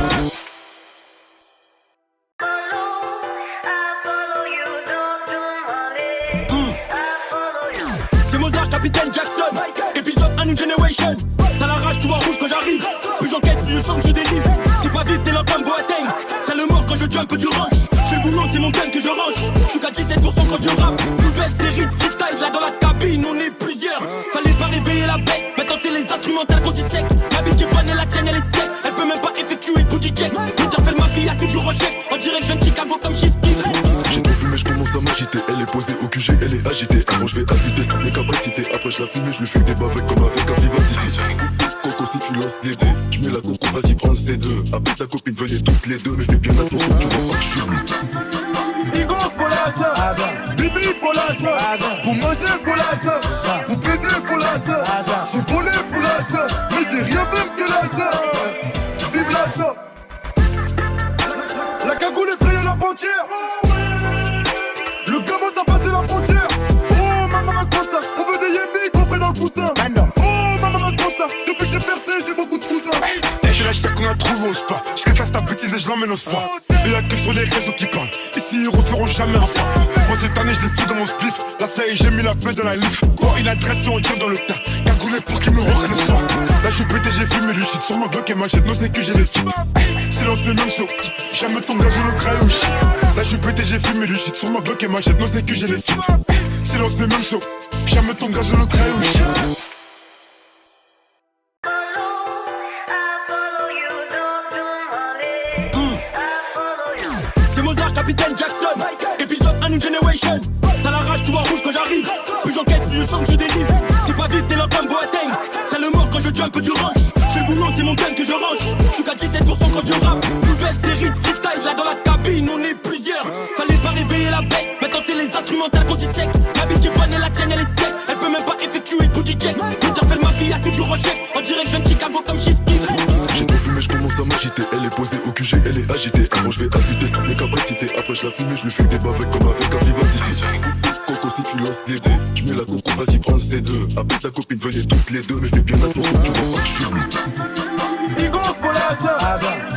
C'est Mozart, Capitaine Jackson. Épisode A New Generation. T'as la rage, tu vois rouge quand j'arrive. Plus j'encaisse, plus je chante, je délivre. T'es pas vif, t'es là comme Boateng. T'as le mort quand je jump du range. J'fais le boulot, c'est mon gun que je range. J'suis qu'à 17% quand je rappe. Nouvelle série de freestyle, là dans la cabine, on est plusieurs. Fallait pas réveiller la bête. Maintenant c'est les instrumentales qu'on dissèque. Ma bitch est bonne et la tienne elle est sec. Elle peut même pas effectuer de booty check. Tout à fait ma fille a toujours en chef. On dirait que je viens de Chicago comme Chief Keef. J'ai trop fumé, je commence à m'agiter. Elle est posée au QG, elle est agitée. Avant je vais affûter toutes mes capacités. Après je la fume et je lui fais des bavets comme avec un vivacité. Coco si tu lances des dés. Tu mets la coco, vas-y prends le C2. Appelle ta copine, venez toutes les deux. Mais fais bien attention, tu vois pas que je suis bleu. Digo, faut lâcher. Bibi, faut lâcher. Pour manger, faut lâcher. Pour baiser, faut lâcher. J'ai volé pour lâcher. Mais j'ai rien fait, monsieur lâcher. Vive lâcher. La cagoule effraye la banquière. Le gamin ça passé la frontière. Oh maman Costa, on veut des yémis coffrés dans le coussin. Oh maman Costa, depuis que j'ai percé j'ai beaucoup de cousins. Et je lâche ça qu'on a trouvé au spa. Je cataffe ta bêtise et je l'emmène au spa. Et y'a que sur les réseaux qui parlent. Ici ils referont jamais un pas. Moi cette année je les fous dans mon spliff. Là ça y est j'ai mis la paix dans la livre. Quoi une adresse et on tire dans le tas. Cagoulé pour qu'ils me reconnaissent pas. Là je suis pété j'ai fumé du shit. Sur ma bloc et machette non c'est que j'ai les filles. Silence c'est même chaud. Jamais ton gars je le craille au shit. Là je suis pété j'ai fumé du shit. Sur ma bloc et machette non c'est que j'ai les filles. Silence c'est même chaud. Jamais ton gars je le craille au shit. C'est Mozart, Capitaine Jackson. Épisode A New Generation. T'as la rage, tu vois rouge quand j'arrive. Plus j'encaisse, plus je chante, je délivre. T'es pas vif, t'es là comme Boateng. T'as le mort quand je jump du range. J'fais le boulot, c'est mon gun que je range. J'suis qu'à 17% quand je rappe. Nouvelle série de freestyle, là dans la cabine, on est plusieurs. Fallait pas réveiller la bête. Maintenant c'est les instrumentales qu'on dissèque. Ma bitch est bonne et la tienne elle est sec. Elle peut même pas effectuer de booty check. Tout à fait ma fille a toujours en chef. On dirait que je viens de Chicago comme Chief Keef. J'ai trop fumé, je commence à m'agiter. Elle est posée au QG, elle est agitée. Avant je vais affûter toutes mes capacités. Après je la fume et je lui fais des bavets comme avec un vivacité. Coco si tu lances des dés. Tu mets la coco, vas-y prends le C2. Appelle ta copine, venez toutes les deux. Mais fais bien attention, tu vois pas que je suis bleu. Digo, faut lâcher.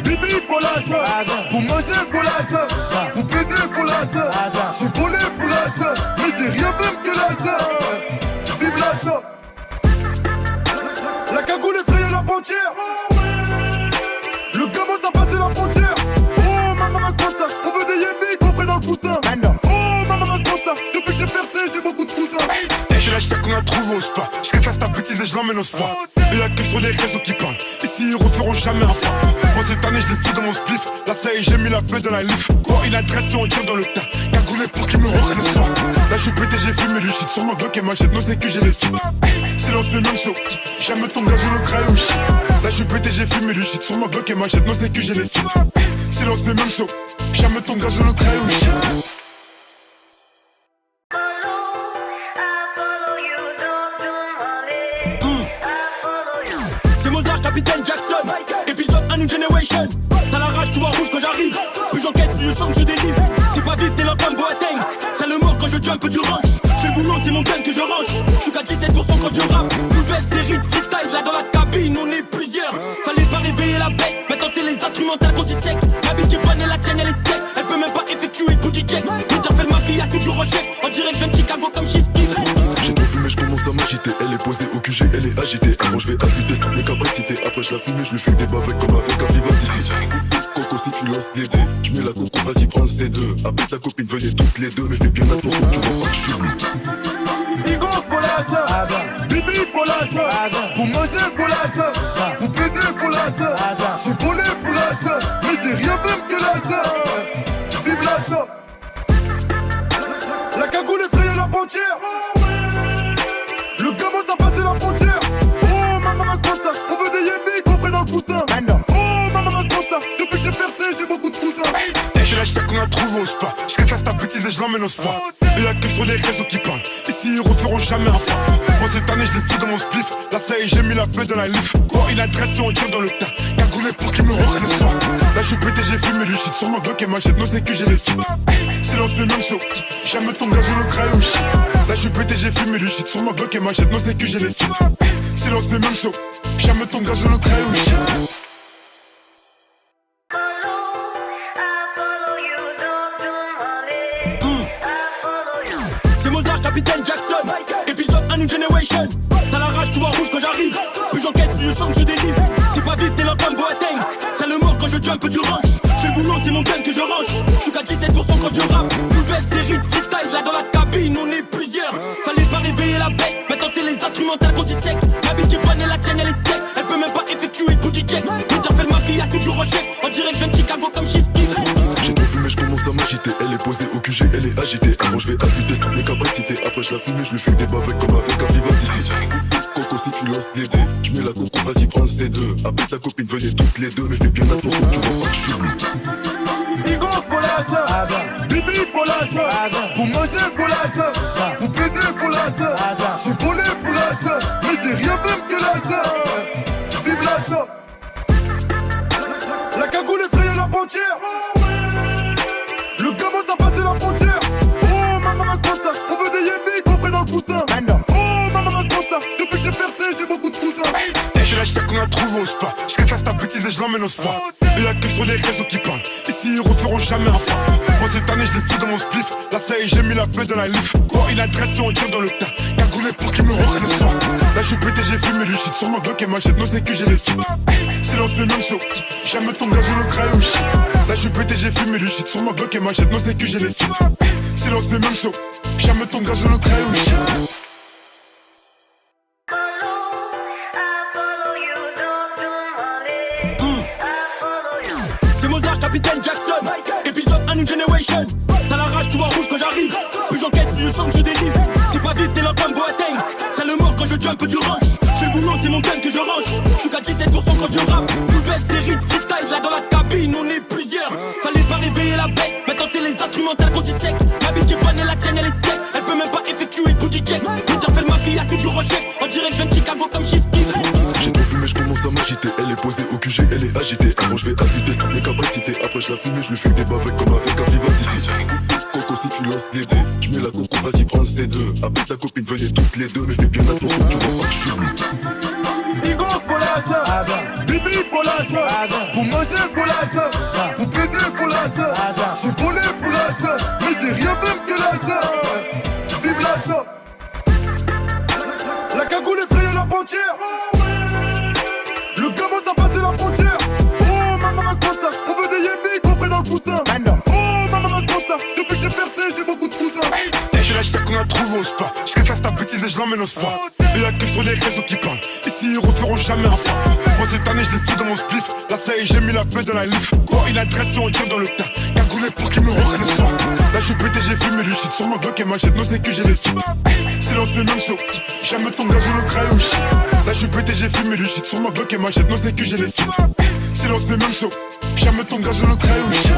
Bibi, faut lâcher. Pour manger, faut lâcher. Pour baiser, faut lâcher. J'ai volé pour lâcher. Mais j'ai rien fait, monsieur lâcher. Vive lâcher. La cagoule effraye la banquière. Le gamin ça passé la frontière. Oh maman Costa, on veut des yémis coffrés dans le coussin. Oh maman Costa, depuis que j'ai percé j'ai beaucoup de cousins. Et je lâche ça qu'on a trouvé au spa. Je cataffe ta bêtise et je l'emmène au spa. Et y'a que sur les réseaux qui parlent. Ici ils referont jamais un pas. Moi cette année je les fous dans mon spliff. Là ça y est j'ai mis la paix dans la livre. Quoi une adresse et on tire dans le tas. Cagoulé pour qu'ils me reconnaissent pas. Là je suis pété j'ai fumé du shit. Sur ma bloc et machette non c'est que j'ai les filles. Silence c'est même chaud. Jamais ton gars je le craille au shit. Là je suis pété j'ai fumé du shit. Sur ma bloc et machette non c'est que j'ai les filles. Silence c'est même chaud. Jamais ton gars je le craille au shit. C'est Mozart, Capitaine Jackson. Épisode A New Generation. T'as la rage, tu vois rouge quand j'arrive. Plus j'encaisse, plus je chante, je délivre. T'es pas vif, t'es là comme Boateng. T'as le mort quand je jump du range. J'fais le boulot, c'est mon gun que je range. J'suis qu'à 17% quand je rappe. Nouvelle série de freestyle, là dans la cabine, on est plusieurs. Fallait pas réveiller la bête. Maintenant c'est les instrumentales qu'on dissèque. Ma bitch est bonne et la tienne elle est sec. Elle peut même pas effectuer de booty check. Tout à fait ma fille a toujours en chef. On dirait que je viens de Chicago comme Chief Keef. J'ai trop fumé, je commence à m'agiter. Elle est posée au QG, elle est agitée. Avant je vais affûter toutes mes capacités. Après je la fume et je lui fais des bavets comme avec un vivacité. Coco si tu lances des dés. Tu mets la coco, vas-y prends le C2. Appelle ta copine, venez toutes les deux. Mais fais bien attention, tu vois pas que je suis bleu. Igo faut lâcher, Bibi faut lâcher, pour manger faut lâcher, pour baiser faut lâcher. J'ai volé pour lâcher, mais j'ai rien fait monsieur lâcher. Vive lâcher. La cagoule effraye la banquière. Le gamin a passé la frontière. Oh maman Costa, on veut des yémis qu'on fait dans le coussin. Oh maman Costa, depuis que j'ai percé j'ai beaucoup de cousins. J'ai la chaque qu'on a trouvé au spa. J'casse ta bêtise et je l'emmène au spa. Et y'a que sur les réseaux qui parlent. Ici ils referont jamais un pas. Moi cette année je l'ai fou dans mon spliff. Là ça y est j'ai mis la paix dans la livre. Quoi une adresse et on tire dans le tas. Cagoulé pour qu'ils me reconnaissent pas. Là je suis pété j'ai fumé du shit. Sur ma bloc et machette non c'est que j'ai les sites. Silence c'est même chaud. Jamais ton gaz je le craille au shit. Là je suis pété j'ai fumé du shit. Sur ma bloc et machette non c'est que j'ai les sites. Silence c'est même chaud. Jamais ton gaz je le craille au shit. C'est Mozart, Capitaine Jackson. Épisode A New Generation. T'as la rage, tu vois rouge quand j'arrive. Plus j'encaisse, plus je chante, je délivre. T'es pas vif, t'es là comme Boateng. T'as le mort quand je jump, tu ranges. J'fais le boulot, c'est mon gun que je range. J'suis qu'à 17% quand je rappe. Nouvelle série de freestyle, là dans la cabine, on est plusieurs. Fallait pas réveiller la bête. Maintenant c'est les instrumentales qu'on dissèque. Ma bitch est bonne et la tienne elle est sec. Elle peut même pas effectuer le booty check. Interfell ma fille a toujours en chef. On dirait que je viens de Chicago comme Chief Keef. J'ai trop fumé, je commence à m'agiter. Elle est posée au QG, elle est agitée. Avant je vais affûter toutes mes capacités. Après je la fume et je lui fais des bavets comme avec un vivacité. Coco si tu lances les dés, tu mets la coco, vas-y prends le C2. Appelle ta copine, venez toutes les deux. Mais fais bien attention, tu vois pas que je suis bleu. Igo faut lâcher, Bibi faut lâcher, pour manger faut lâcher, pour baiser faut lâcher. J'ai volé pour lâcher, mais j'ai rien fait monsieur lâcher. Vive lâcher. La cagoule effraye la banquière. Le gamin a passé la frontière. Oh maman Costa, on veut des yémis qu'on fait dans le coussin. Oh maman Costa, depuis que j'ai percé j'ai beaucoup de cousins. J'ai la chaque qu'on a trouvé au spa. J'casse ta bêtise et je l'emmène au spa. Et y'a que sur les réseaux qui parlent. Ici ils referont jamais un pas. Moi cette année je l'ai fou dans mon spliff. Là ça y est j'ai mis la paix dans la livre. Quoi une adresse et on tire dans le tas. Cagoulé pour qu'ils me reconnaissent pas. Là je suis pété j'ai fumé du shit. Sur ma bloc et machette non c'est que j'ai les sites. Silence c'est même chaud. Jamais ton gaz je le craille au shit. Là je suis pété j'ai fumé du shit. Sur ma bloc et machette non c'est que j'ai les sites. Silence c'est même chaud. Jamais ton gaz je le craille au shit. C'est Mozart, Capitaine Jackson. Épisode A New Generation. T'as la rage, tu vois rouge quand j'arrive. Plus j'encaisse, plus je chante, je délivre. T'es pas vif, t'es là comme Boateng. T'as le mort quand je jump, tu ranges. J'fais le boulot, c'est mon gun que je range. J'suis qu'à 17% quand je rappe. Nouvelle série de freestyle, là dans la cabine, on est plusieurs. Fallait pas réveiller la bête. Maintenant c'est les instrumentales qu'on dissèque. Ma bitch est bonne et la tienne elle est sec. Elle peut même pas effectuer le booty check. Interfell ma fille a toujours en chef. On dirait que je viens de Chicago comme Chief Keef. J'ai trop fumé, je commence à m'agiter. Elle est posée au QG, elle est agitée. Avant je vais affûter toutes mes capacités. Après je la fume et je lui fais des bavets comme avec un vivacité. Coco si tu lances les dés, tu mets la coco, vas-y prends le C2. Appelle ta copine, venez toutes les deux. Mais fais bien attention, tu vois pas que je suis bleu. Igo faut lâcher, Bibi faut lâcher, pour manger faut lâcher, pour baiser faut lâcher. J'ai volé pour lâcher, mais j'ai rien fait monsieur lâcher. Vive lâcher. La cagoule effraye la banquière. Le gamin a passé la frontière. Oh maman Costa, on veut des yémis qu'on fait dans le coussin. Oh maman Costa, depuis que j'ai percé j'ai beaucoup de cousins. J'ai la chaque qu'on a trouvé au spa. J'casse ta bêtise et je l'emmène au spa. Et y'a que sur les réseaux qui parlent. Ici ils referont jamais un pas. Moi cette année je l'ai fou dans mon spliff. Là ça y est j'ai mis la paix dans la livre. Quoi une adresse et on tire dans le tas. Cagoulé pour qu'ils me reconnaissent pas. Là je suis pété j'ai fumé du shit. Sur ma bloc et machette non c'est que j'ai les sites. Silence c'est même chaud. Jamais ton gaz je le craille au shit. Là je suis pété j'ai fumé du shit. Sur ma bloc et machette non c'est que j'ai les sites. Silence c'est même chaud. Jamais ton gaz je le craille au shit.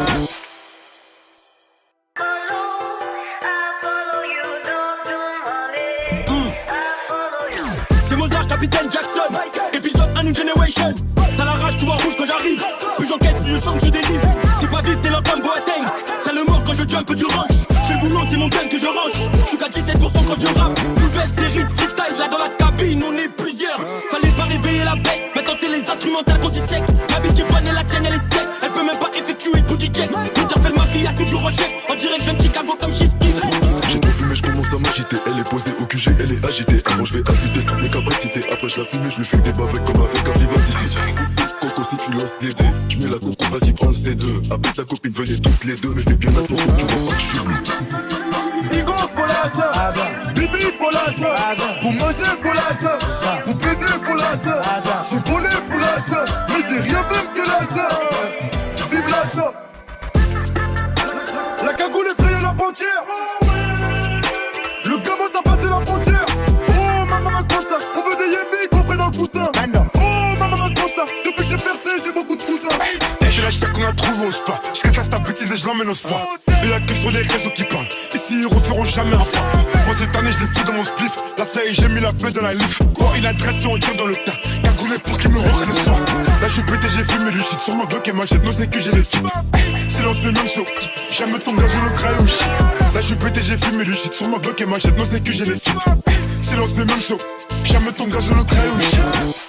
C'est Mozart, Capitaine Jackson. Épisode A New Generation. T'as la rage, tu vois rouge quand j'arrive. Plus j'encaisse, plus je chante, je délivre. T'es pas vif, t'es là comme Boateng. T'as le mort quand je jump, tu ranges. J'fais le boulot, c'est mon gun que je range. J'suis qu'à 17% quand je rappe. Nouvelle série de freestyle, là dans la cabine, on est plusieurs. Fallait pas réveiller la bête. Maintenant c'est les instrumentales qu'on dissèque. Ma bitch est bonne et la tienne elle est sec. Elle peut même pas effectuer le booty check. Interfell ma fille a toujours en chef. On dirait que je viens de Chicago comme Chief Keef. J'ai trop fumé, je commence à m'agiter. Elle est posée au QG, elle est agitée. Avant je vais affûter toutes mes capacités. Après je la fume et je lui fais des bavets comme avec un vivacité. Coco si tu lances les dés, tu mets la coco, vas-y prends le C2. Appelle ta copine, venez toutes les deux. Mais fais bien attention, tu vois pas que je suis bleu. Igo faut lâcher, Bibi faut lâcher, pour manger faut lâcher, pour baiser faut lâcher. J'ai volé pour lâcher, mais j'ai rien fait monsieur lâcher. Vive lâcher. La cagoule effraye la banquière. Le gamin ça passé la frontière. Oh maman Costa, on veut des yémis qu'on fait dans le coussin. Oh maman Costa, depuis que j'ai percé j'ai beaucoup de cousins. J'ai la chaque qu'on a trouvé au spa. J'cataffe ta bêtise et je l'emmène au spa. Et y'a que sur les réseaux qui parlent. Ici ils referont jamais un pas. Moi cette année je l'ai fou dans mon spliff. Là ça y est j'ai mis la feuille dans la livre. Quoi une adresse on tire dans le tas. Cagoulé pour qu'ils me reconnaissent pas. Là j'suis pété j'ai fumé du shit. Sur mon bloc et machette non c'est que j'ai les filles. Silence c'est même chaud. Jamais ton gaz le crayon shit. Là j'suis pété j'ai fumé du shit. Sur mon bloc et machette non c'est que j'ai les filles. Silence c'est même chaud. Jamais ton gaz le crayon shit.